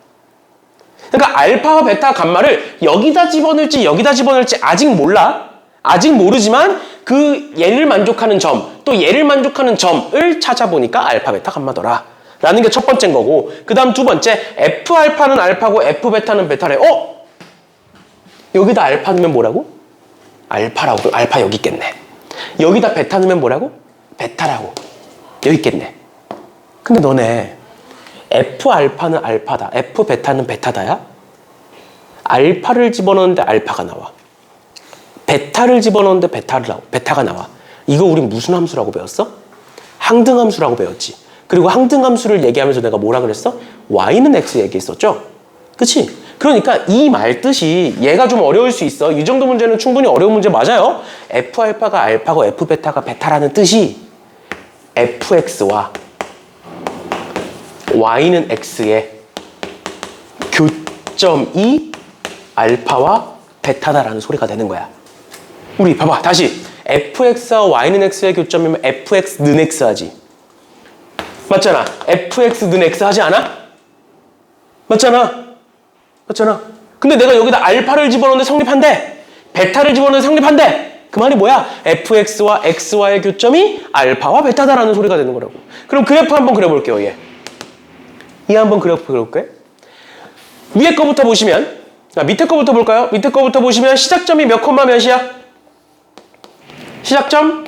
Speaker 1: 그러니까 알파와 베타, 감마를 여기다 집어넣을지 여기다 집어넣을지 아직 몰라. 아직 모르지만 그 얘를 만족하는 점, 또 얘를 만족하는 점을 찾아보니까 알파, 베타, 감마더라. 라는 게 첫 번째인 거고, 그 다음 두 번째, F알파는 알파고 F베타는 베타래. 여기다 알파 넣으면 뭐라고? 알파라고. 알파 여기 있겠네. 여기다 베타 넣으면 뭐라고? 베타라고. 여기 있겠네. 근데 너네 F알파는 알파다, F베타는 베타다야? 알파를 집어넣는데 알파가 나와. 베타를 집어넣는데 베타가 나와. 이거 우리 무슨 함수라고 배웠어? 항등함수라고 배웠지. 그리고 항등함수를 얘기하면서 내가 뭐라 그랬어? y는 x 얘기했었죠? 그치? 그러니까 이 말 뜻이 얘가 좀 어려울 수 있어. 이 정도 문제는 충분히 어려운 문제 맞아요. F알파가 알파고 F베타가 베타라는 뜻이 fx와 y는 x의 교점이 알파와 베타다라는 소리가 되는 거야. 우리 봐봐. 다시 fx와 y는 x의 교점이면 fx는 x 하지. 맞잖아. fx는 x 하지 않아? 맞잖아. 근데 내가 여기다 알파를 집어넣는데 성립한대. 베타를 집어넣는데 성립한대. 그 말이 뭐야? fx와 x와의 교점이 알파와 베타다라는 소리가 되는 거라고. 그럼 그래프 한번 그려볼게요. 얘 한번 그래프 그려볼게. 위에 거부터 보시면, 밑에 거부터 볼까요? 밑에 거부터 보시면 시작점이 몇 콤마 몇이야? 시작점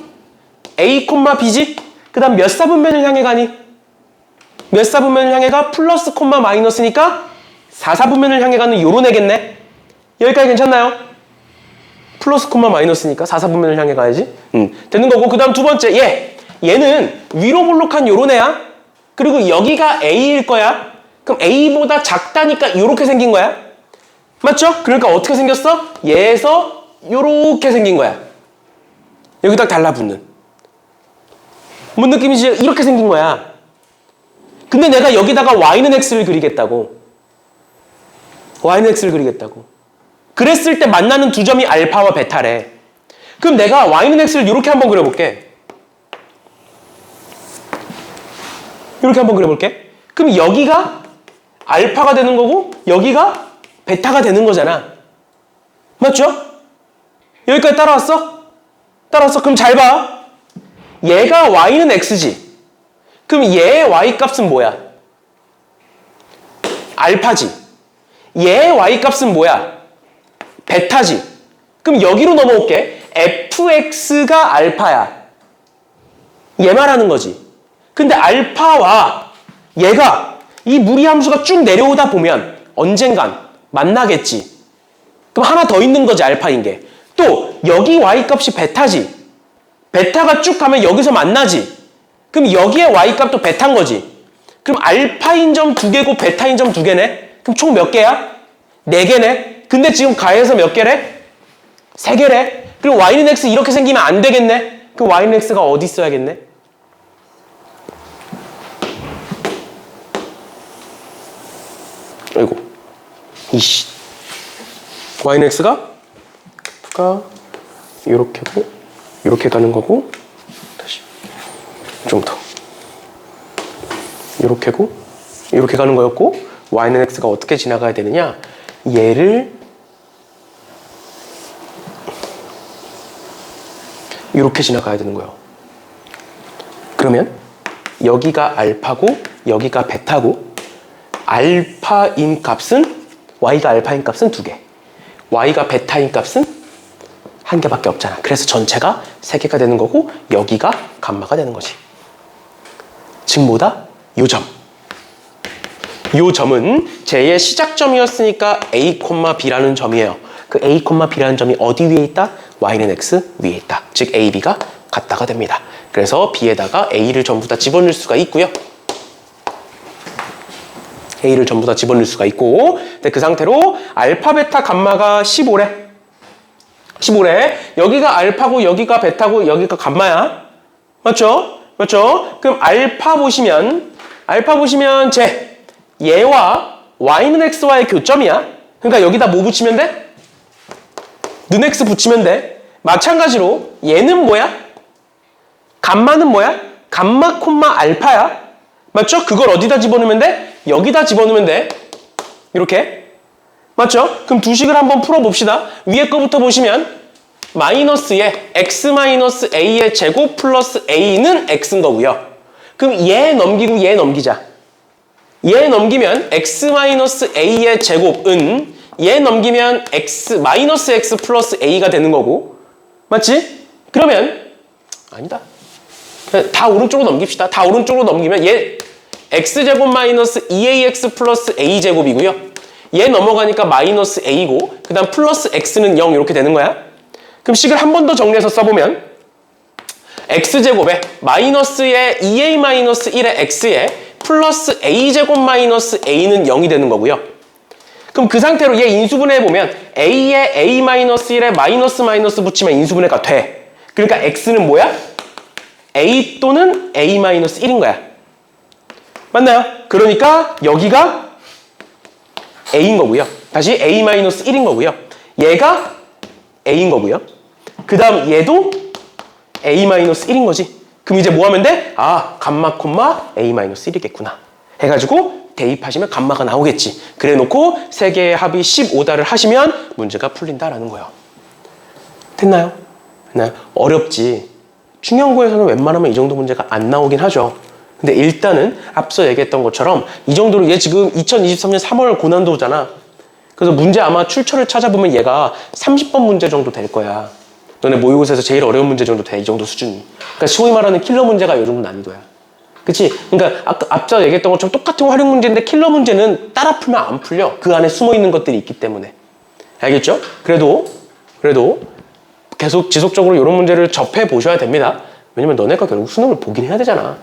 Speaker 1: A, B지? 그 다음 몇 사분면을 향해 가니? 몇 사분면을 향해 가? 플러스 콤마 마이너스니까 4사분면을 향해 가는 요런 애겠네? 여기까지 괜찮나요? 플러스 콤마 마이너스니까 4사분면을 향해 가야지. 되는 거고, 그 다음 두 번째 얘는 위로 볼록한 요런 애야. 그리고 여기가 A일 거야. 그럼 A보다 작다니까 이렇게 생긴 거야. 맞죠? 그러니까 어떻게 생겼어? 얘에서 요렇게 생긴 거야. 여기 딱 달라붙는. 뭔 느낌이지? 이렇게 생긴 거야. 근데 내가 여기다가 y는 x를 그리겠다고. y는 x를 그리겠다고. 그랬을 때 만나는 두 점이 알파와 베타래. 그럼 내가 y는 x를 이렇게 한번 그려볼게. 이렇게 한번 그려볼게. 그럼 여기가 알파가 되는 거고 여기가 베타가 되는 거잖아. 맞죠? 여기까지 따라왔어? 따라왔어? 그럼 잘 봐. 얘가 y는 x지. 그럼 얘의 y 값은 뭐야? 알파지. 얘의 y 값은 뭐야? 베타지. 그럼 여기로 넘어올게. fx가 알파야. 얘 말하는 거지. 근데 알파와 얘가 이 무리함수가 쭉 내려오다 보면 언젠간 만나겠지. 그럼 하나 더 있는 거지, 알파인 게. 또 여기 y값이 베타지. 베타가 쭉 가면 여기서 만나지. 그럼 여기에 y값도 베타인 거지. 그럼 알파인 점 2개고 베타인 점 2개네? 그럼 총 몇 개야? 4개네? 근데 지금 가해서 몇 개래? 3개래? 그리고 y는 x 이렇게 생기면 안 되겠네? 그럼 y는 x가 어디 있어야겠네? 아이고, 이씨. y는 x가 이렇게고, 이렇게 가는 거고, 다시 좀 더. 이렇게고, 이렇게 가는 거였고, y는 x가 어떻게 지나가야 되느냐? 얘를 이렇게 지나가야 되는 거예요. 그러면 여기가 알파고, 여기가 베타고, 알파인 값은 y가 알파인 값은 2개, y가 베타인 값은 1개밖에 없잖아. 그래서 전체가 3개가 되는 거고 여기가 감마가 되는 거지. 즉 뭐다? 요 점. 요 점은 J의 시작점이었으니까 A, B라는 점이에요. 그 A, B라는 점이 어디 위에 있다? y는 x 위에 있다. 즉 A, B가 같다가 됩니다. 그래서 B에다가 A를 전부 다 집어넣을 수가 있고요. A를 전부 다 집어넣을 수가 있고, 근데 그 상태로 알파, 베타, 감마가 15래. 15래. 여기가 알파고 여기가 베타고 여기가 감마야. 맞죠? 맞죠? 그럼 알파 보시면 제 얘와 y는 x와의 교점이야. 그러니까 여기다 뭐 붙이면 돼? 는 x 붙이면 돼. 마찬가지로 얘는 뭐야? 감마는 뭐야? 감마, 알파야. 맞죠? 그걸 어디다 집어넣으면 돼? 여기다 집어넣으면 돼. 이렇게. 맞죠? 그럼 두 식을 한번 풀어봅시다. 위에 거부터 보시면 마이너스에 x-a의 제곱 플러스 a는 x인 거고요. 그럼 얘 넘기고 얘 넘기자. 얘 넘기면 x-a의 제곱은 얘 넘기면 마이너스 x 플러스 a가 되는 거고. 맞지? 그러면 아니다. 다 오른쪽으로 넘깁시다. 다 오른쪽으로 넘기면 얘 x제곱 마이너스 2ax 플러스 a제곱이고요. 얘 넘어가니까 마이너스 a고 그 다음 플러스 x는 0 이렇게 되는 거야. 그럼 식을 한 번 더 정리해서 써보면 x제곱에 마이너스에 2a 마이너스 1의 x에 플러스 a제곱 마이너스 a는 0이 되는 거고요. 그럼 그 상태로 얘 인수분해해보면 a에 a 마이너스 1에 마이너스 마이너스 붙이면 인수분해가 돼. 그러니까 x는 뭐야? a 또는 a 마이너스 1인 거야. 맞나요? 그러니까 여기가 a인 거고요. 다시 a 마이너스 1인 거고요. 얘가 a인 거고요. 그 다음 얘도 a 마이너스 1인 거지. 그럼 이제 뭐 하면 돼? 아, 감마, a 마이너스 1이겠구나. 해가지고 대입하시면 감마가 나오겠지. 그래 놓고 세 개의 합이 15다를 하시면 문제가 풀린다라는 거예요. 됐나요? 됐나요? 어렵지. 중형고에서는 웬만하면 이 정도 문제가 안 나오긴 하죠. 근데 일단은 앞서 얘기했던 것처럼 이 정도로 얘 지금 2023년 3월 고난도잖아. 그래서 문제 아마 출처를 찾아보면 얘가 30번 문제 정도 될 거야. 너네 모의고사에서 제일 어려운 문제 정도 돼, 이 정도 수준이. 그러니까 소위 말하는 킬러 문제가 이 정도 난이도야. 그치? 그러니까 아까 앞서 얘기했던 것처럼 똑같은 활용 문제인데 킬러 문제는 따라 풀면 안 풀려. 그 안에 숨어 있는 것들이 있기 때문에. 알겠죠? 그래도 계속 지속적으로 이런 문제를 접해 보셔야 됩니다. 왜냐면 너네가 결국 수능을 보긴 해야 되잖아.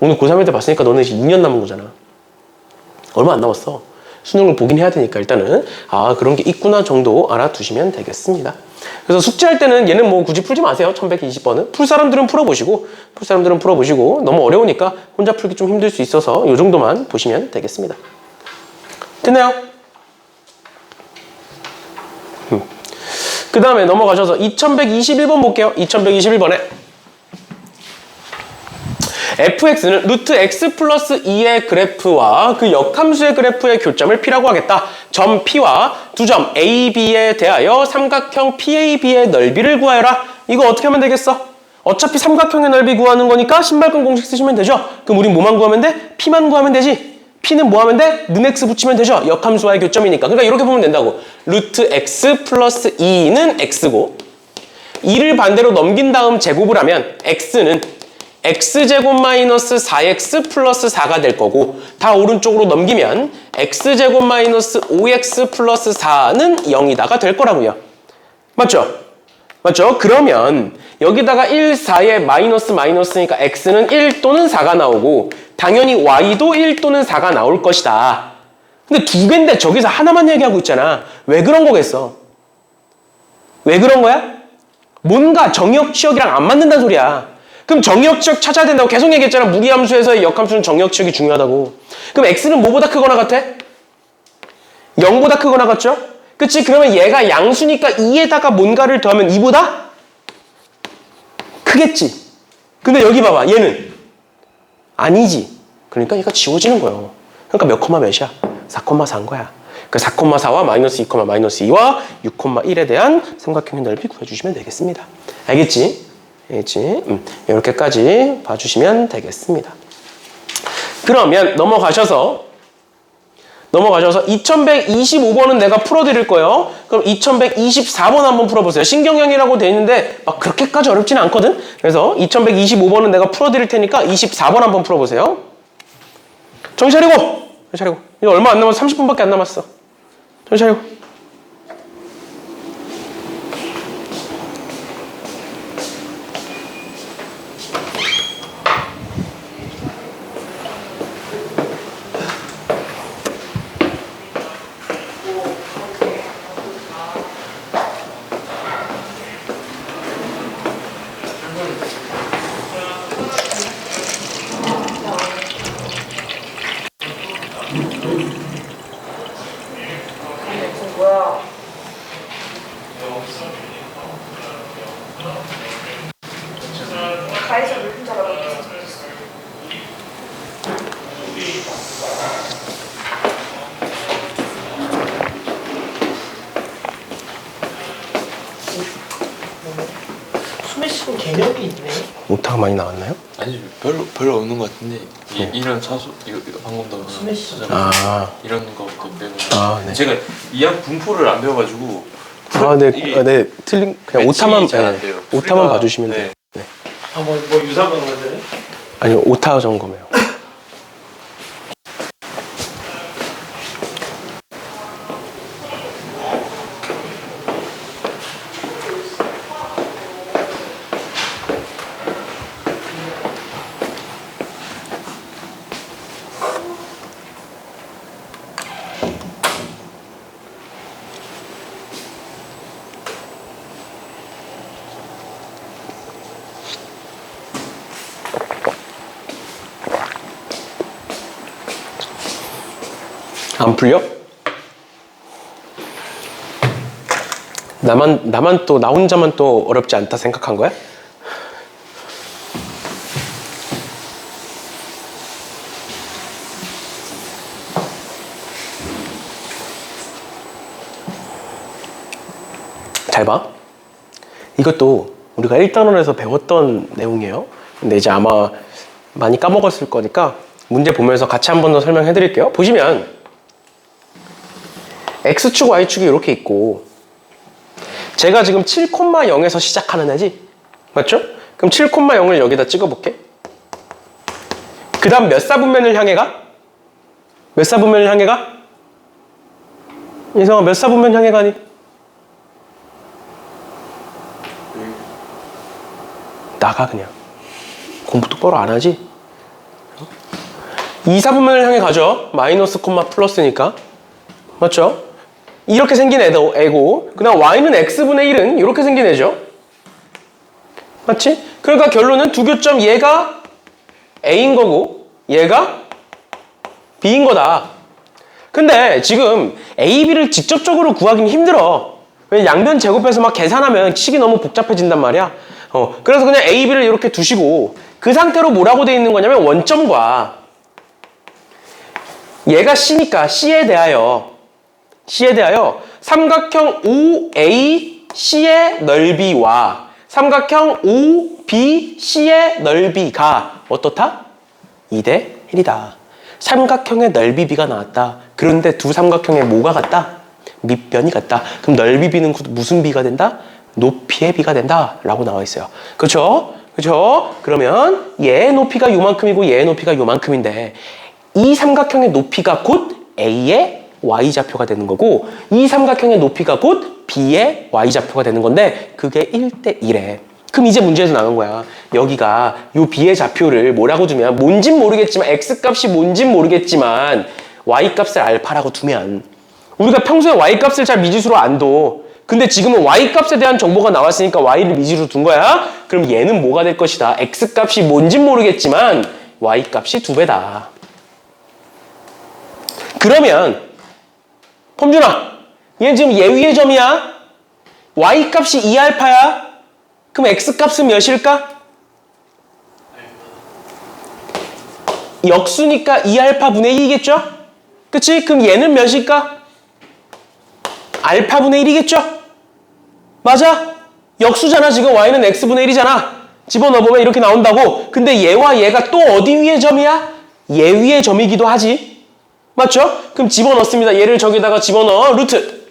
Speaker 1: 오늘 고3일 때 봤으니까 너네 2년 남은 거잖아. 얼마 안 남았어. 수능을 보긴 해야 되니까 일단은 아, 그런 게 있구나 정도 알아두시면 되겠습니다. 그래서 숙제할 때는 얘는 뭐 굳이 풀지 마세요. 1120번은. 풀 사람들은 풀어보시고 너무 어려우니까 혼자 풀기 좀 힘들 수 있어서 이 정도만 보시면 되겠습니다. 됐나요? 그 다음에 넘어가셔서 2121번 볼게요. 2121번에 fx는 루트 x 플러스 2의 그래프와 그 역함수의 그래프의 교점을 P라고 하겠다. 점 P와 두 점 A, B에 대하여 삼각형 PAB의 넓이를 구하여라. 이거 어떻게 하면 되겠어? 어차피 삼각형의 넓이 구하는 거니까 신발끈 공식 쓰시면 되죠. 그럼 우린 뭐만 구하면 돼? P만 구하면 되지. P는 뭐 하면 돼? 는 x 붙이면 되죠. 역함수와의 교점이니까. 그러니까 이렇게 보면 된다고. 루트 x 플러스 2는 x고 2를 반대로 넘긴 다음 제곱을 하면 x는 x제곱 마이너스 4x 플러스 4가 될 거고 다 오른쪽으로 넘기면 x제곱 마이너스 5x 플러스 4는 0이다가 될 거라고요. 맞죠? 맞죠? 그러면 여기다가 1, 4에 마이너스 마이너스니까 x는 1 또는 4가 나오고 당연히 y도 1 또는 4가 나올 것이다. 근데 두 개인데 저기서 하나만 얘기하고 있잖아. 왜 그런 거겠어? 왜 그런 거야? 뭔가 정역치역이랑 안 맞는다는 소리야. 그럼 정역치역 찾아야 된다고 계속 얘기했잖아. 무리함수에서의 역함수는 정역치역이 중요하다고. 그럼 x는 뭐보다 크거나 같아? 0보다 크거나 같죠? 그치? 그러면 얘가 양수니까 2에다가 뭔가를 더하면 2보다 크겠지. 근데 여기 봐봐. 얘는 아니지. 그러니까 얘가 지워지는 거예요. 그러니까 몇 콤마 몇이야? 4,4인 거야. 그 4,4와 마이너스 2, 마이너스 2와 6,1에 대한 삼각형의 넓이 구해주시면 되겠습니다. 알겠지? 알겠지? 이렇게까지 봐주시면 되겠습니다. 그러면 넘어가셔서 2125번은 내가 풀어드릴 거예요. 그럼 2124번 한번 풀어보세요. 신경형이라고 돼 있는데 막 그렇게까지 어렵지는 않거든. 그래서 2125번은 내가 풀어드릴 테니까 24번 한번 풀어보세요. 정신 차리고! 정신 차리고. 이거 얼마 안 남았어. 30분밖에 안 남았어. 정신 차리고.
Speaker 2: 스매시는 개념이 있네.
Speaker 1: 오타가 많이 나왔나요?
Speaker 3: 아니 별로 없는 것 같은데 이런 사수 이거 방금 더
Speaker 2: 스매시.
Speaker 3: 이런 거부터 배우고
Speaker 1: 네.
Speaker 3: 제가 이학 분포를 안 배워가지고
Speaker 1: 네, 틀린 그냥 오타만
Speaker 3: 잘안 돼요.
Speaker 1: 오타만
Speaker 3: 우리가-
Speaker 1: 봐주시면
Speaker 3: 네.
Speaker 1: 돼요. 네.
Speaker 2: 뭐 유사한 건가요?
Speaker 1: 아니 오타 점검해요. 안 풀려? 나만 또 나 혼자만 또 어렵지 않다 생각한 거야? 잘 봐. 이것도 우리가 1단원에서 배웠던 내용이에요. 근데 이제 아마 많이 까먹었을 거니까 문제 보면서 같이 한 번 더 설명해 드릴게요. 보시면 X축, Y축이 이렇게 있고 제가 지금 7,0에서 시작하는 애지? 맞죠? 그럼 7,0을 여기다 찍어볼게. 그 다음 몇 사분면을 향해 가? 몇 사분면을 향해 가? 이성아 몇 사분면 향해 가니? 나가 그냥. 공부 똑바로 안 하지? 2사분면을 향해 가죠. 마이너스 콤마 플러스니까. 맞죠? 이렇게 생긴 애고 그 다음 y는 x분의 1은 이렇게 생긴 애죠. 맞지? 그러니까 결론은 두 교점 얘가 a인 거고 얘가 b인 거다. 근데 지금 a, b를 직접적으로 구하기는 힘들어. 왜냐면 양변 제곱해서 막 계산하면 식이 너무 복잡해진단 말이야. 그래서 그냥 A, B를 이렇게 두시고 그 상태로 뭐라고 돼 있는 거냐면 원점과 얘가 C니까 C에 대하여 삼각형 OAC의 넓이와 삼각형 OBC의 넓이가 어떻다? 2대 1이다. 삼각형의 넓이비가 나왔다. 그런데 두 삼각형의 뭐가 같다? 밑변이 같다. 그럼 넓이비는 무슨 비가 된다? 높이의 비가 된다 라고 나와 있어요. 그렇죠? 그렇죠? 그러면 얘의 높이가 요만큼이고 얘의 높이가 요만큼인데 이 삼각형의 높이가 곧 A의 Y좌표가 되는 거고 이 삼각형의 높이가 곧 B의 Y좌표가 되는 건데 그게 1대 1에. 그럼 이제 문제에서 나온 거야. 여기가 요 B의 좌표를 뭐라고 두면 뭔진 모르겠지만 X값이 뭔진 모르겠지만 Y값을 알파라고 두면 우리가 평소에 Y값을 잘 미지수로 안 둬. 근데 지금은 Y값에 대한 정보가 나왔으니까 Y를 미지수로 둔 거야. 그럼 얘는 뭐가 될 것이다. X값이 뭔진 모르겠지만 Y값이 2배다. 그러면 범준아, 얘는 지금 얘 위의 점이야. Y값이 2알파야. 그럼 X값은 몇일까? 역수니까 2알파 분의 1이겠죠? 그치? 그럼 얘는 몇일까? 알파 분의 1이겠죠? 맞아? 역수잖아. 지금 Y는 X분의 1이잖아. 집어넣어보면 이렇게 나온다고. 근데 얘와 얘가 또 어디 위의 점이야? 얘 위의 점이기도 하지. 맞죠? 그럼 집어넣습니다. 얘를 저기다가 집어넣어. 루트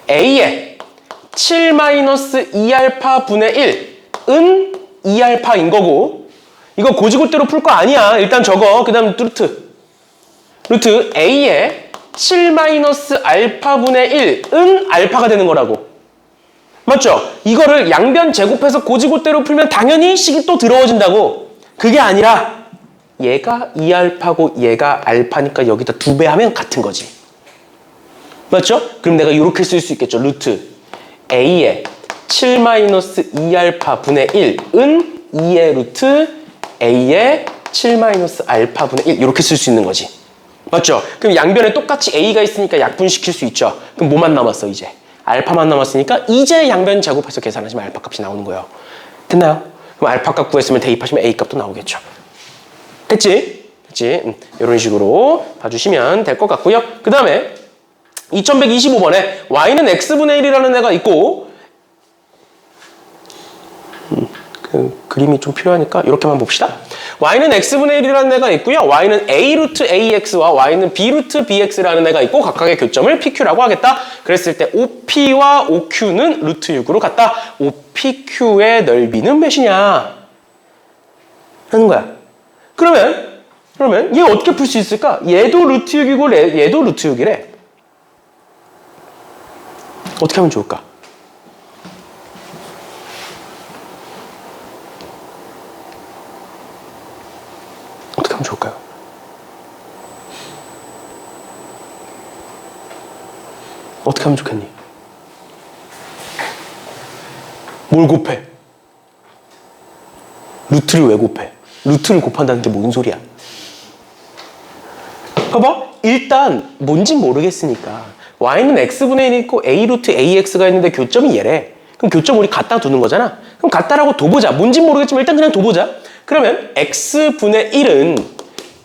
Speaker 1: A에 7-2알파 분의 1은 2알파인 거고 이거 고지고대로 풀 거 아니야. 일단 적어. 그 다음 루트 A에 7-알파 분의 1은 알파가 되는 거라고. 맞죠? 이거를 양변 제곱해서 고지고대로 풀면 당연히 식이 또 더러워진다고. 그게 아니라 얘가 2알파고 얘가 알파니까 여기다 2배 하면 같은 거지. 맞죠? 그럼 내가 이렇게 쓸 수 있겠죠. 루트 A에 7-2알파 분의 1은 2의 루트 A에 7-알파 분의 1 이렇게 쓸 수 있는 거지. 맞죠? 그럼 양변에 똑같이 A가 있으니까 약분시킬 수 있죠. 그럼 뭐만 남았어 이제? 알파만 남았으니까 이제 양변 제곱해서 계산하시면 알파 값이 나오는 거예요. 됐나요? 그럼 알파 값 구했으면 대입하시면 A 값도 나오겠죠. 됐지? 됐지? 이런 식으로 봐주시면 될 것 같고요. 그 다음에 2125번에 y는 x분의 1이라는 애가 있고 그 그림이 좀 필요하니까 이렇게만 봅시다. y는 x분의 1이라는 애가 있고요. y는 a 루트 ax와 y는 b 루트 bx라는 애가 있고 각각의 교점을 pq라고 하겠다. 그랬을 때 op와 oq는 루트 6으로 같다. opq의 넓이는 몇이냐? 하는 거야. 그러면 얘 어떻게 풀 수 있을까? 얘도 루트 6이고 얘도 루트 6이래. 어떻게 하면 좋을까? 어떻게 하면 좋을까요? 어떻게 하면 좋겠니? 뭘 곱해? 루트를 왜 곱해? 루트를 곱한다는 게 뭔 소리야? 봐봐. 일단 뭔진 모르겠으니까 y는 x분의 1이 있고 a 루트 ax가 있는데 교점이 얘래. 그럼 교점 우리 갖다 두는 거잖아. 그럼 갖다라고 둬보자. 뭔진 모르겠지만 일단 그냥 둬보자. 그러면 x분의 1은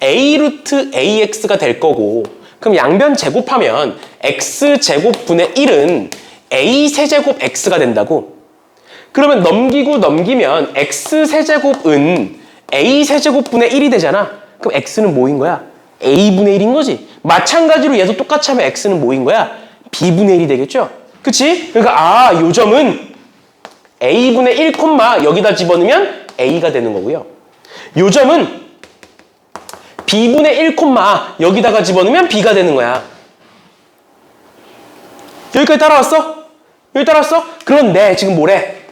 Speaker 1: a 루트 ax가 될 거고 그럼 양변 제곱하면 x제곱분의 1은 a 세제곱 x가 된다고. 그러면 넘기면 x 세제곱은 a 세제곱분의 1이 되잖아. 그럼 x는 뭐인 거야? a분의 1인 거지. 마찬가지로 얘도 똑같이 하면 x는 뭐인 거야? b분의 1이 되겠죠? 그치? 그러니까 요 점은 a분의 1, 여기다 집어넣으면 a가 되는 거고요. 요 점은 b분의 1, 여기다가 집어넣으면 b가 되는 거야. 여기까지 따라왔어? 여기 따라왔어? 그런데 지금 뭐래?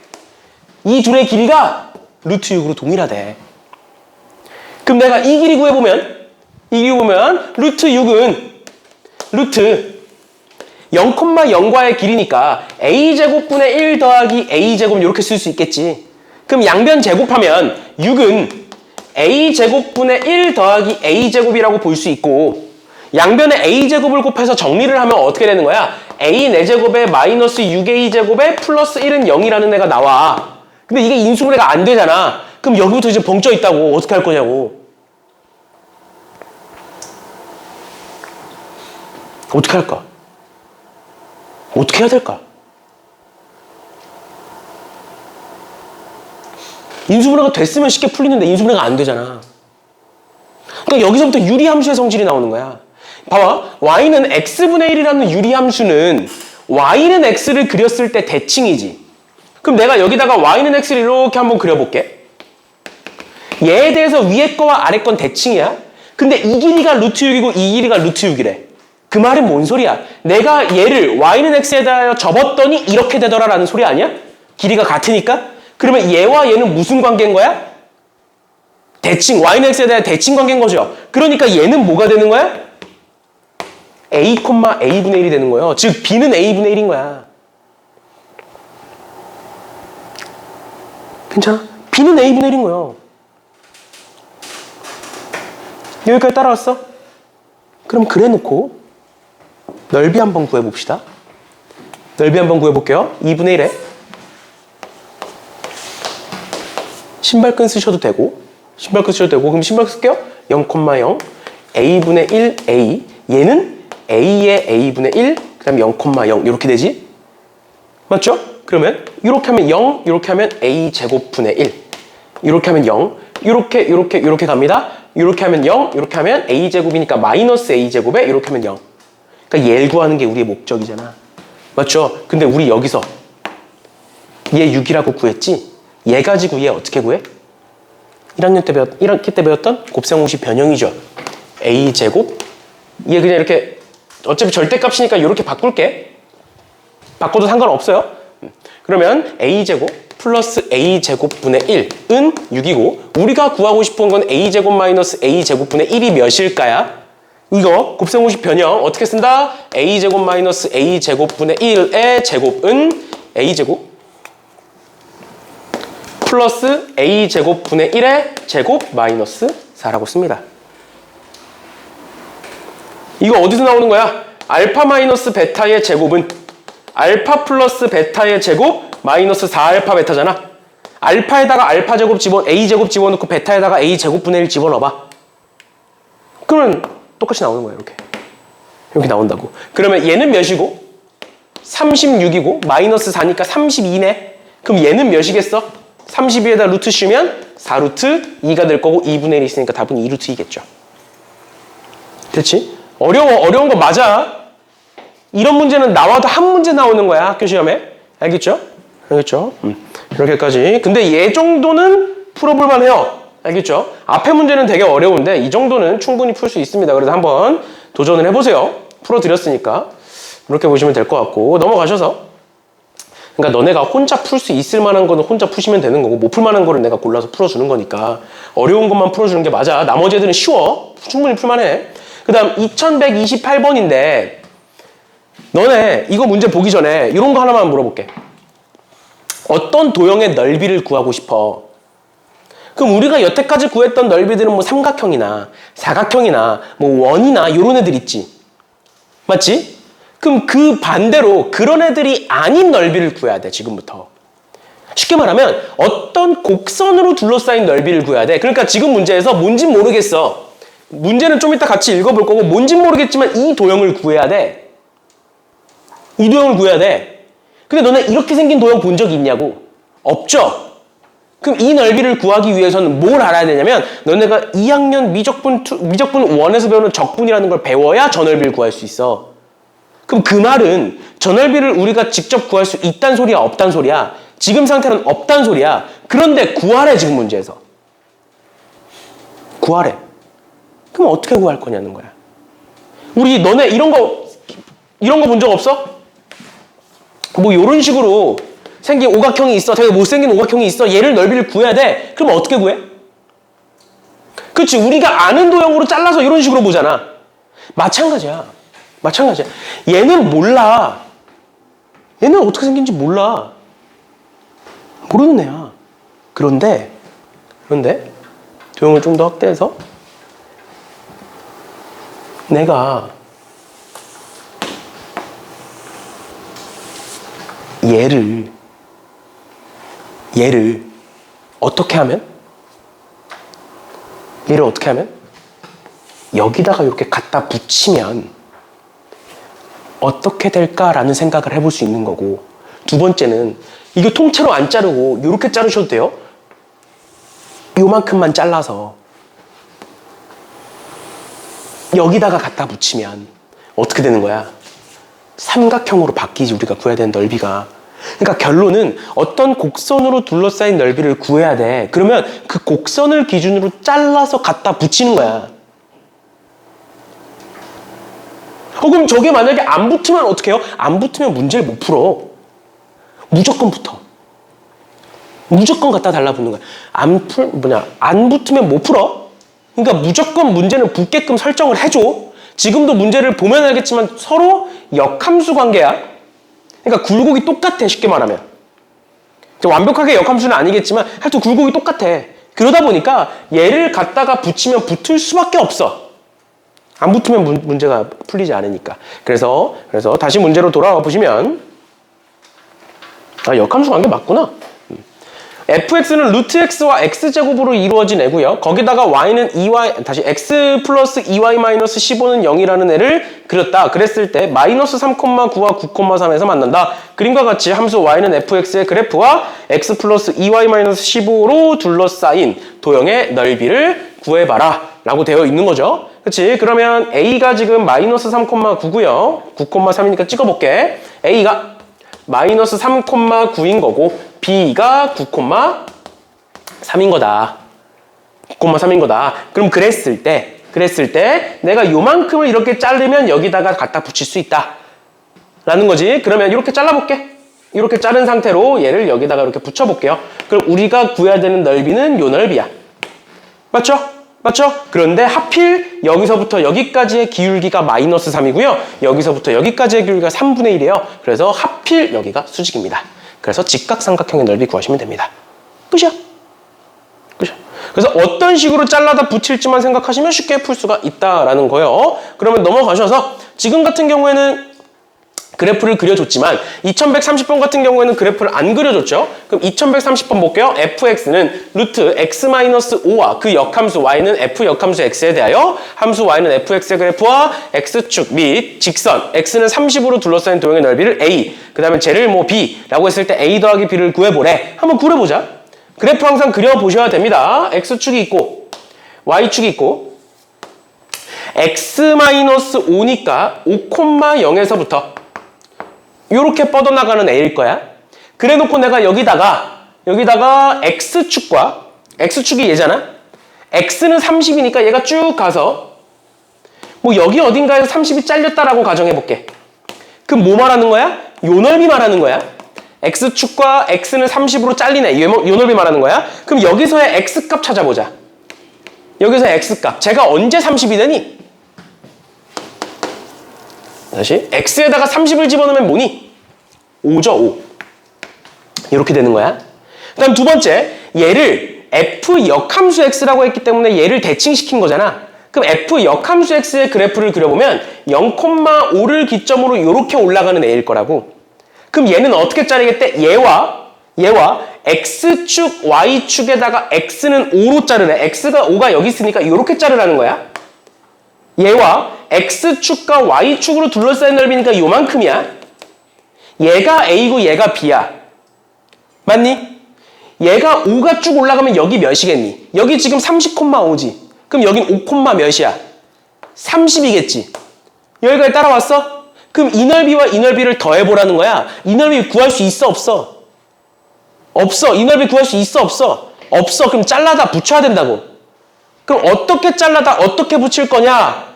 Speaker 1: 이 둘의 길이가 루트 6으로 동일하대. 그럼 내가 이 길이 구해보면 루트 6은 루트 0,0과의 길이니까 a제곱분의 1 더하기 a제곱 이렇게 쓸 수 있겠지. 그럼 양변 제곱하면 6은 a제곱분의 1 더하기 a제곱이라고 볼 수 있고 양변에 a제곱을 곱해서 정리를 하면 어떻게 되는 거야? a 4제곱에 마이너스 6a제곱에 플러스 1은 0이라는 애가 나와. 근데 이게 인수분해가 안 되잖아. 그럼 여기부터 이제 벙쪄 있다고. 어떻게 할 거냐고. 어떻게 할까? 어떻게 해야 될까? 인수분해가 됐으면 쉽게 풀리는데 인수분해가 안 되잖아. 그러니까 여기서부터 유리함수의 성질이 나오는 거야. 봐봐. y는 x분의 1이라는 유리함수는 y는 x를 그렸을 때 대칭이지. 그럼 내가 여기다가 y는 x를 이렇게 한번 그려볼게. 얘에 대해서 위에 거와 아래 건 대칭이야. 근데 이 길이가 루트 6이고 이 길이가 루트 6이래. 그 말은 뭔 소리야? 내가 얘를 y는 x에 대하여 접었더니 이렇게 되더라라는 소리 아니야? 길이가 같으니까? 그러면 얘와 얘는 무슨 관계인 거야? 대칭, y는 x에 대한 대칭 관계인 거죠. 그러니까 얘는 뭐가 되는 거야? a, a분의 1이 되는 거예요. 즉 b는 a분의 1인 거야. 괜찮아? b는 a분의 1인 거예요. 여기까지 따라왔어? 그럼 그래 놓고 넓이 한번 구해봅시다. 넓이 한번 구해볼게요. 2분의 1에 신발끈 쓰셔도 되고 그럼 신발끈 쓸게요. 0,0 a분의 1 a 얘는 a의 a분의 1 그 다음에 0,0 이렇게 되지? 맞죠? 그러면 이렇게 하면 0 이렇게 하면 a 제곱분의 1 이렇게 하면 0 이렇게 갑니다. 이렇게 하면 0 이렇게 하면 a 제곱이니까 마이너스 a 제곱에 이렇게 하면 0. 그러니까 얘를 구하는 게 우리의 목적이잖아. 맞죠? 근데 우리 여기서 얘 6이라고 구했지? 얘 가지고 얘 어떻게 구해? 1학기 때 배웠던 곱셈공식 변형이죠. a 제곱 얘 그냥 이렇게 어차피 절대값이니까 이렇게 바꿀게. 바꿔도 상관없어요. 그러면 a 제곱 플러스 a 제곱분의 1은 6이고 우리가 구하고 싶은 건 a 제곱 마이너스 a 제곱분의 1이 몇일까야? 이거 곱셈공식 변형 어떻게 쓴다? a 제곱 마이너스 a 제곱분의 1의 제곱은 a 제곱 플러스 a 제곱분의 1의 제곱 마이너스 4라고 씁니다. 이거 어디서 나오는 거야? 알파 마이너스 베타의 제곱은 알파 플러스 베타의 제곱 마이너스 4알파 베타잖아. 알파에다가 알파 제곱 a 제곱 집어넣고 베타에다가 a 제곱분의 1 집어넣어봐. 그러면 똑같이 나오는 거야. 이렇게 나온다고. 그러면 얘는 몇이고? 36이고 마이너스 4니까 32네. 그럼 얘는 몇이겠어? 32에다 루트 씌우면 4루트 2가 될 거고 2분의 1이 있으니까 답은 2루트 2겠죠. 됐지? 어려운 거 맞아. 이런 문제는 나와도 한 문제 나오는 거야. 학교 시험에. 알겠죠? 이렇게까지. 근데 얘 정도는 풀어볼 만해요. 알겠죠? 앞에 문제는 되게 어려운데 이 정도는 충분히 풀 수 있습니다. 그래서 한번 도전을 해보세요. 풀어드렸으니까. 이렇게 보시면 될 것 같고 넘어가셔서 그러니까 너네가 혼자 풀 수 있을 만한 거는 혼자 푸시면 되는 거고 못 풀 만한 거를 내가 골라서 풀어주는 거니까 어려운 것만 풀어주는 게 맞아. 나머지 애들은 쉬워. 충분히 풀만해. 그 다음 2128번인데 너네 이거 문제 보기 전에 이런 거 하나만 물어볼게. 어떤 도형의 넓이를 구하고 싶어? 그럼 우리가 여태까지 구했던 넓이들은 뭐 삼각형이나 사각형이나 뭐 원이나 이런 애들 있지. 맞지? 그럼 그 반대로 그런 애들이 아닌 넓이를 구해야 돼. 지금부터. 쉽게 말하면 어떤 곡선으로 둘러싸인 넓이를 구해야 돼. 그러니까 지금 문제에서 뭔진 모르겠어. 문제는 좀 이따 같이 읽어볼 거고 뭔진 모르겠지만 이 도형을 구해야 돼. 이 도형을 구해야 돼. 근데 너네 이렇게 생긴 도형 본 적이 있냐고? 없죠? 그럼 이 넓이를 구하기 위해서는 뭘 알아야 되냐면 너네가 2학년 미적분 1에서 배우는 적분이라는 걸 배워야 저 넓이를 구할 수 있어. 그럼 그 말은 저 넓이를 우리가 직접 구할 수 있단 소리야 없단 소리야? 지금 상태는 없단 소리야. 그런데 구하래 지금 문제에서. 구하래. 그럼 어떻게 구할 거냐는 거야. 우리 너네 이런 거 본 적 없어? 뭐 이런 식으로 생긴 오각형이 있어. 되게 못생긴 오각형이 있어. 얘를 넓이를 구해야 돼. 그럼 어떻게 구해? 그렇지. 우리가 아는 도형으로 잘라서 이런 식으로 보잖아. 마찬가지야. 얘는 몰라. 얘는 어떻게 생긴지 몰라. 모르는 애야. 그런데 도형을 좀 더 확대해서 내가 얘를 어떻게 하면? 얘를 어떻게 하면? 여기다가 이렇게 갖다 붙이면 어떻게 될까라는 생각을 해볼 수 있는 거고, 두 번째는 이거 통째로 안 자르고 이렇게 자르셔도 돼요. 요만큼만 잘라서 여기다가 갖다 붙이면 어떻게 되는 거야? 삼각형으로 바뀌지, 우리가 구해야 되는 넓이가. 그러니까 결론은 어떤 곡선으로 둘러싸인 넓이를 구해야 돼. 그러면 그 곡선을 기준으로 잘라서 갖다 붙이는 거야. 그럼 저게 만약에 안 붙으면 어떻게 해요? 안 붙으면 문제를 못 풀어. 무조건 붙어. 무조건 갖다 달라붙는 거야. 안 붙으면 못 풀어. 그러니까 무조건 문제는 붙게끔 설정을 해줘. 지금도 문제를 보면 알겠지만 서로 역함수 관계야. 그러니까 굴곡이 똑같아, 쉽게 말하면. 완벽하게 역함수는 아니겠지만 하여튼 굴곡이 똑같아. 그러다 보니까 얘를 갖다가 붙이면 붙을 수밖에 없어. 안 붙으면 문제가 풀리지 않으니까. 그래서 다시 문제로 돌아와 보시면, 역함수 관계 맞구나. fx는 루트 x와 x제곱으로 이루어진 애고요. 거기다가 y는 2y, 다시 x 플러스 2y 마이너스 15는 0이라는 애를 그렸다. 그랬을 때 마이너스 3,9와 9,3에서 만난다. 그림과 같이 함수 y는 fx의 그래프와 x 플러스 2y 마이너스 15로 둘러싸인 도형의 넓이를 구해봐라 라고 되어 있는 거죠. 그치? 그러면 a가 지금 마이너스 3,9고요. 9,3이니까 찍어볼게. a가 마이너스 3,9인 거고 b가 9,3인 거다. 9,3인 거다. 그럼 그랬을 때 내가 요만큼을 이렇게 자르면 여기다가 갖다 붙일 수 있다 라는 거지. 그러면 이렇게 잘라볼게. 이렇게 자른 상태로 얘를 여기다가 이렇게 붙여볼게요. 그럼 우리가 구해야 되는 넓이는 요 넓이야. 맞죠? 그런데 하필 여기서부터 여기까지의 기울기가 마이너스 3이고요. 여기서부터 여기까지의 기울기가 3분의 1이에요. 그래서 하필 여기가 수직입니다. 그래서 직각삼각형의 넓이 구하시면 됩니다. 끝이야. 그래서 어떤 식으로 잘라다 붙일지만 생각하시면 쉽게 풀 수가 있다라는 거예요. 그러면 넘어가셔서 지금 같은 경우에는 그래프를 그려줬지만 2130번 같은 경우에는 그래프를 안 그려줬죠. 그럼 2130번 볼게요. fx는 루트 x-5와 그 역함수 y는 f 역함수 x에 대하여 함수 y는 fx의 그래프와 x축 및 직선 x는 30으로 둘러싸인 도형의 넓이를 a, 그 다음에 쟤를 b라고 했을 때 a 더하기 b를 구해보래. 한번 그려보자. 그래프 항상 그려보셔야 됩니다. x축이 있고 y축이 있고 x-5니까 5,0에서부터 이렇게 뻗어나가는 애일 거야. 그래놓고 내가 여기다가 x축이 얘잖아. x는 30이니까 얘가 쭉 가서 뭐 여기 어딘가에서 30이 잘렸다라고 가정해볼게. 그럼 뭐 말하는 거야? 요 넓이 말하는 거야. x축과 x는 30으로 잘리네. 요 넓이 말하는 거야. 그럼 여기서의 x값 찾아보자. 여기서의 x값. 제가 언제 30이 되니? 다시 x에다가 30을 집어넣으면 뭐니? 5죠, 5. 이렇게 되는 거야. 그 다음 두 번째, 얘를 f 역함수 x라고 했기 때문에 얘를 대칭시킨 거잖아. 그럼 f 역함수 x의 그래프를 그려보면 0,5를 기점으로 이렇게 올라가는 애일 거라고. 그럼 얘는 어떻게 자르겠대? 얘와 x축, y축에다가 x는 5로 자르래. x가 5가 여기 있으니까 이렇게 자르라는 거야. 얘와 x축과 y축으로 둘러싸인 넓이니까 요만큼이야. 얘가 a고 얘가 b야. 맞니? 얘가 5가 쭉 올라가면 여기 몇이겠니? 여기 지금 30,5지. 그럼 여긴 5, 몇이야? 30이겠지. 여기까지 따라왔어? 그럼 이 넓이와 이 넓이를 더해보라는 거야. 이 넓이 구할 수 있어, 없어? 없어. 이 넓이 구할 수 있어, 없어? 없어. 그럼 잘라다 붙여야 된다고. 그럼 어떻게 잘라다 어떻게 붙일 거냐?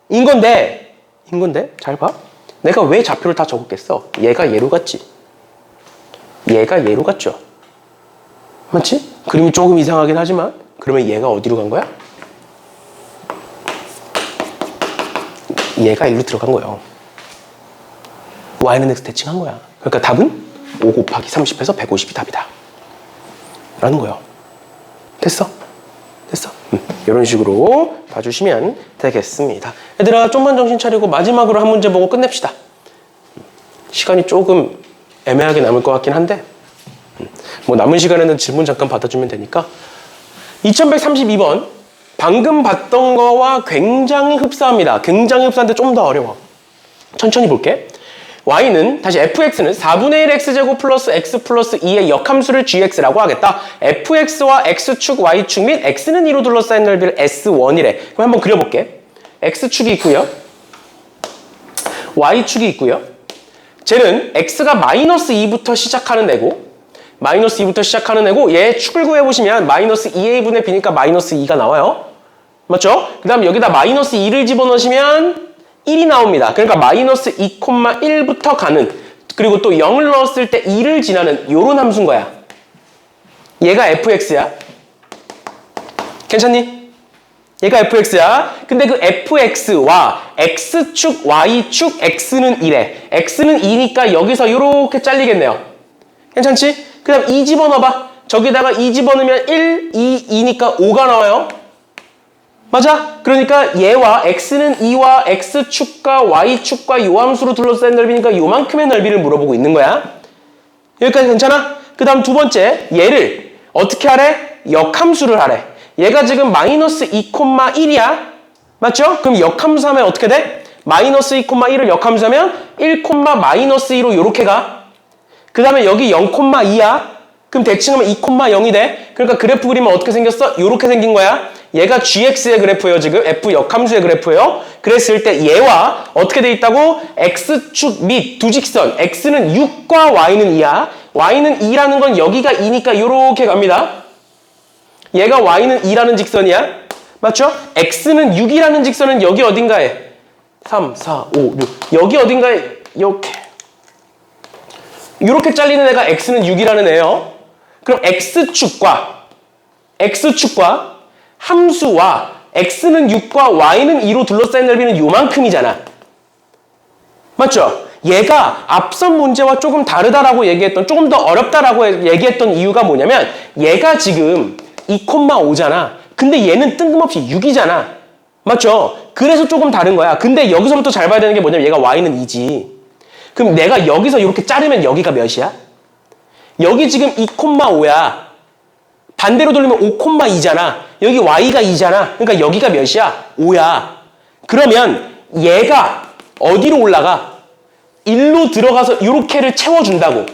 Speaker 1: 인 건데 잘 봐. 내가 왜 좌표를 다 적었겠어? 얘가 얘로 갔지. 얘가 얘로 갔죠. 맞지? 그림이 조금 이상하긴 하지만 그러면 얘가 어디로 간 거야? 얘가 일로 들어간 거예요. y는 x 대칭한 거야. 그러니까 답은 5 곱하기 30에서 150이 답이다 라는 거예요. 됐어? 이런 식으로 봐주시면 되겠습니다. 얘들아, 좀만 정신 차리고 마지막으로 한 문제 보고 끝냅시다. 시간이 조금 애매하게 남을 것 같긴 한데 뭐 남은 시간에는 질문 잠깐 받아주면 되니까 2132번 방금 봤던 거와 굉장히 흡사합니다. 굉장히 흡사한데 좀 더 어려워. 천천히 볼게. y는 다시 fx는 4분의 1 x제곱 플러스 x 플러스 2의 역함수를 gx라고 하겠다. fx와 x축, y축 및 x는 2로 둘러싸인 넓이를 S1이래. 그럼 한번 그려볼게. x축이 있고요. y축이 있고요. 쟤는 x가 마이너스 2부터 시작하는 애고 마이너스 2부터 시작하는 애고 얘 축을 구해보시면 마이너스 2a분의 b니까 마이너스 2가 나와요. 맞죠? 그 다음 여기다 마이너스 2를 집어넣으시면 1이 나옵니다. 그러니까 마이너스 2,1부터 가는 그리고 또 0을 넣었을 때 2를 지나는 요런 함수인 거야. 얘가 fx야. 괜찮니? 얘가 fx야. 근데 그 fx와 x축, y축, x는 2래. x는 2니까 여기서 요렇게 잘리겠네요. 괜찮지? 그 다음 2 집어넣어봐. 저기다가 2 집어넣으면 1, 2, 2니까 5가 나와요. 맞아? 그러니까 얘와 x는 2와 x축과 y축과 요 함수로 둘러싸인 넓이니까 요만큼의 넓이를 물어보고 있는 거야. 여기까지 괜찮아? 그 다음 두 번째 얘를 어떻게 하래? 역함수를 하래. 얘가 지금 마이너스 2,1이야. 맞죠? 그럼 역함수 하면 어떻게 돼? 마이너스 2,1을 역함수하면 1, 마이너스 2로 요렇게 가. 그 다음에 여기 0,2야. 그럼 대칭하면 2,0이 돼. 그러니까 그래프 그리면 어떻게 생겼어? 요렇게 생긴 거야. 얘가 gx의 그래프예요. 지금 f 역함수의 그래프예요. 그랬을 때 얘와 어떻게 돼 있다고? x축 및 두 직선 x는 6과 y는 2야. y는 2라는 건 여기가 2니까 요렇게 갑니다. 얘가 y는 2라는 직선이야. 맞죠? x는 6이라는 직선은 여기 어딘가에 3, 4, 5, 6 여기 어딘가에 요렇게 잘리는 애가 x는 6이라는 애예요. 그럼 x축과 함수와 x는 6과 y는 2로 둘러싸인 넓이는 요만큼이잖아. 맞죠? 얘가 앞선 문제와 조금 다르다라고 얘기했던, 조금 더 어렵다라고 얘기했던 이유가 뭐냐면 얘가 지금 2,5잖아. 근데 얘는 뜬금없이 6이잖아. 맞죠? 그래서 조금 다른 거야. 근데 여기서부터 잘 봐야 되는 게 뭐냐면 얘가 y는 2지. 그럼 내가 여기서 이렇게 자르면 여기가 몇이야? 여기 지금 2,5야. 반대로 돌리면 5,2잖아. 여기 y가 2잖아. 그러니까 여기가 몇이야? 5야. 그러면 얘가 어디로 올라가? 1로 들어가서 이렇게를 채워준다고.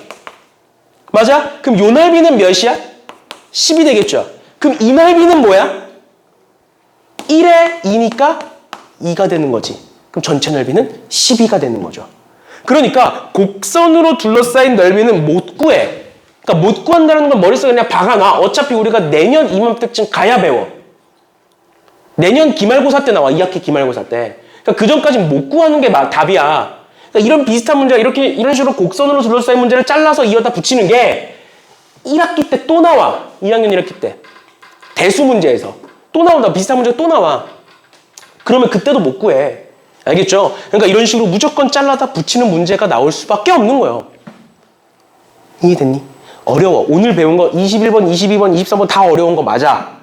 Speaker 1: 맞아? 그럼 요 넓이는 몇이야? 10이 되겠죠. 그럼 이 넓이는 뭐야? 1에 2니까 2가 되는 거지. 그럼 전체 넓이는 12가 되는 거죠. 그러니까 곡선으로 둘러싸인 넓이는 못 구해. 그러니까 못 구한다는 건 머릿속에 그냥 박아놔. 어차피 우리가 내년 이맘때쯤 가야 배워. 내년 기말고사 때 나와. 2학기 기말고사 때. 그러니까 그 전까지는 못 구하는 게 답이야. 그러니까 이런 비슷한 문제가 이런 식으로 곡선으로 둘러싸인 문제를 잘라서 이어다 붙이는 게 1학기 때 또 나와. 2학년 1학기 때. 대수 문제에서. 또 나온다. 비슷한 문제가 또 나와. 그러면 그때도 못 구해. 알겠죠? 그러니까 이런 식으로 무조건 잘라다 붙이는 문제가 나올 수밖에 없는 거예요. 이해됐니? 어려워. 오늘 배운 거 21번, 22번, 23번 다 어려운 거 맞아.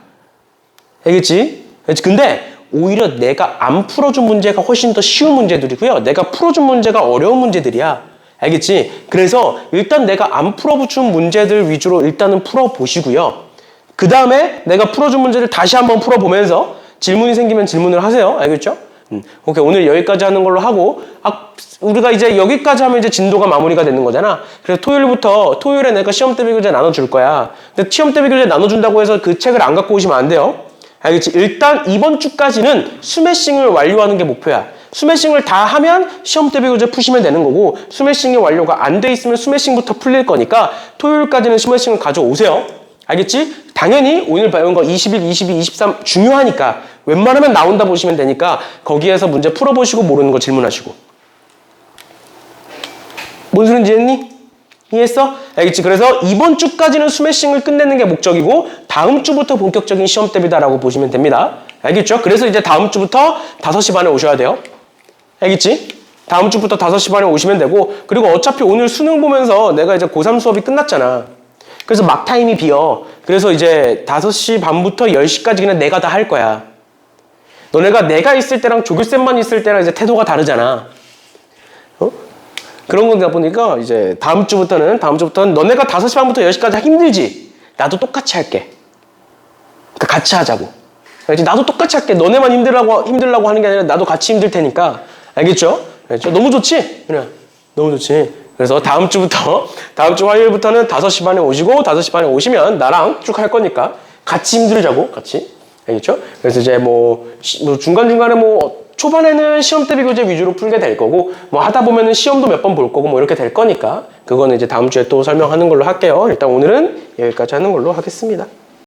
Speaker 1: 알겠지? 근데 오히려 내가 안 풀어준 문제가 훨씬 더 쉬운 문제들이고요. 내가 풀어준 문제가 어려운 문제들이야. 알겠지? 그래서 일단 내가 안 풀어준 문제들 위주로 일단은 풀어보시고요. 그 다음에 내가 풀어준 문제를 다시 한번 풀어보면서 질문이 생기면 질문을 하세요. 알겠죠? 오케이. 오늘 여기까지 하는 걸로 하고, 우리가 이제 여기까지 하면 이제 진도가 마무리가 되는 거잖아. 그래서 토요일에 내가 시험 대비 교재 나눠줄 거야. 근데 시험 대비 교재 나눠준다고 해서 그 책을 안 갖고 오시면 안 돼요. 알겠지? 일단 이번 주까지는 스매싱을 완료하는 게 목표야. 스매싱을 다 하면 시험 대비 교재 푸시면 되는 거고, 스매싱이 완료가 안 돼 있으면 스매싱부터 풀릴 거니까 토요일까지는 스매싱을 가져오세요. 알겠지? 당연히 오늘 배운 거 21, 22, 23 중요하니까 웬만하면 나온다 보시면 되니까 거기에서 문제 풀어보시고 모르는 거 질문하시고. 뭔 소린지 했니? 이해했어? 알겠지? 그래서 이번 주까지는 스매싱을 끝내는 게 목적이고 다음 주부터 본격적인 시험 대비다라고 보시면 됩니다. 알겠죠? 그래서 이제 다음 주부터 5시 반에 오셔야 돼요. 알겠지? 다음 주부터 5시 반에 오시면 되고, 그리고 어차피 오늘 수능 보면서 내가 이제 고3 수업이 끝났잖아. 그래서 막 타임이 비어. 그래서 이제 5시 반부터 10시까지 그냥 내가 다 할 거야. 너네가 내가 있을 때랑 조교쌤만 있을 때랑 이제 태도가 다르잖아. 그런 거다 보니까 이제 다음 주부터는 너네가 5시 반부터 10시까지 힘들지? 나도 똑같이 할게. 그러니까 같이 하자고. 알겠지? 나도 똑같이 할게. 너네만 힘들라고 하는 게 아니라 나도 같이 힘들 테니까. 알겠죠? 알겠죠? 너무 좋지? 그냥 너무 좋지. 그래서 다음 주 화요일부터는 5시 반에 오시고 5시 반에 오시면 나랑 쭉 할 거니까 같이 힘들자고. 같이. 알겠죠? 그래서 이제 뭐 중간중간에 뭐 초반에는 시험 대비 교재 위주로 풀게 될 거고 뭐 하다 보면은 시험도 몇 번 볼 거고 뭐 이렇게 될 거니까 그거는 이제 다음 주에 또 설명하는 걸로 할게요. 일단 오늘은 여기까지 하는 걸로 하겠습니다.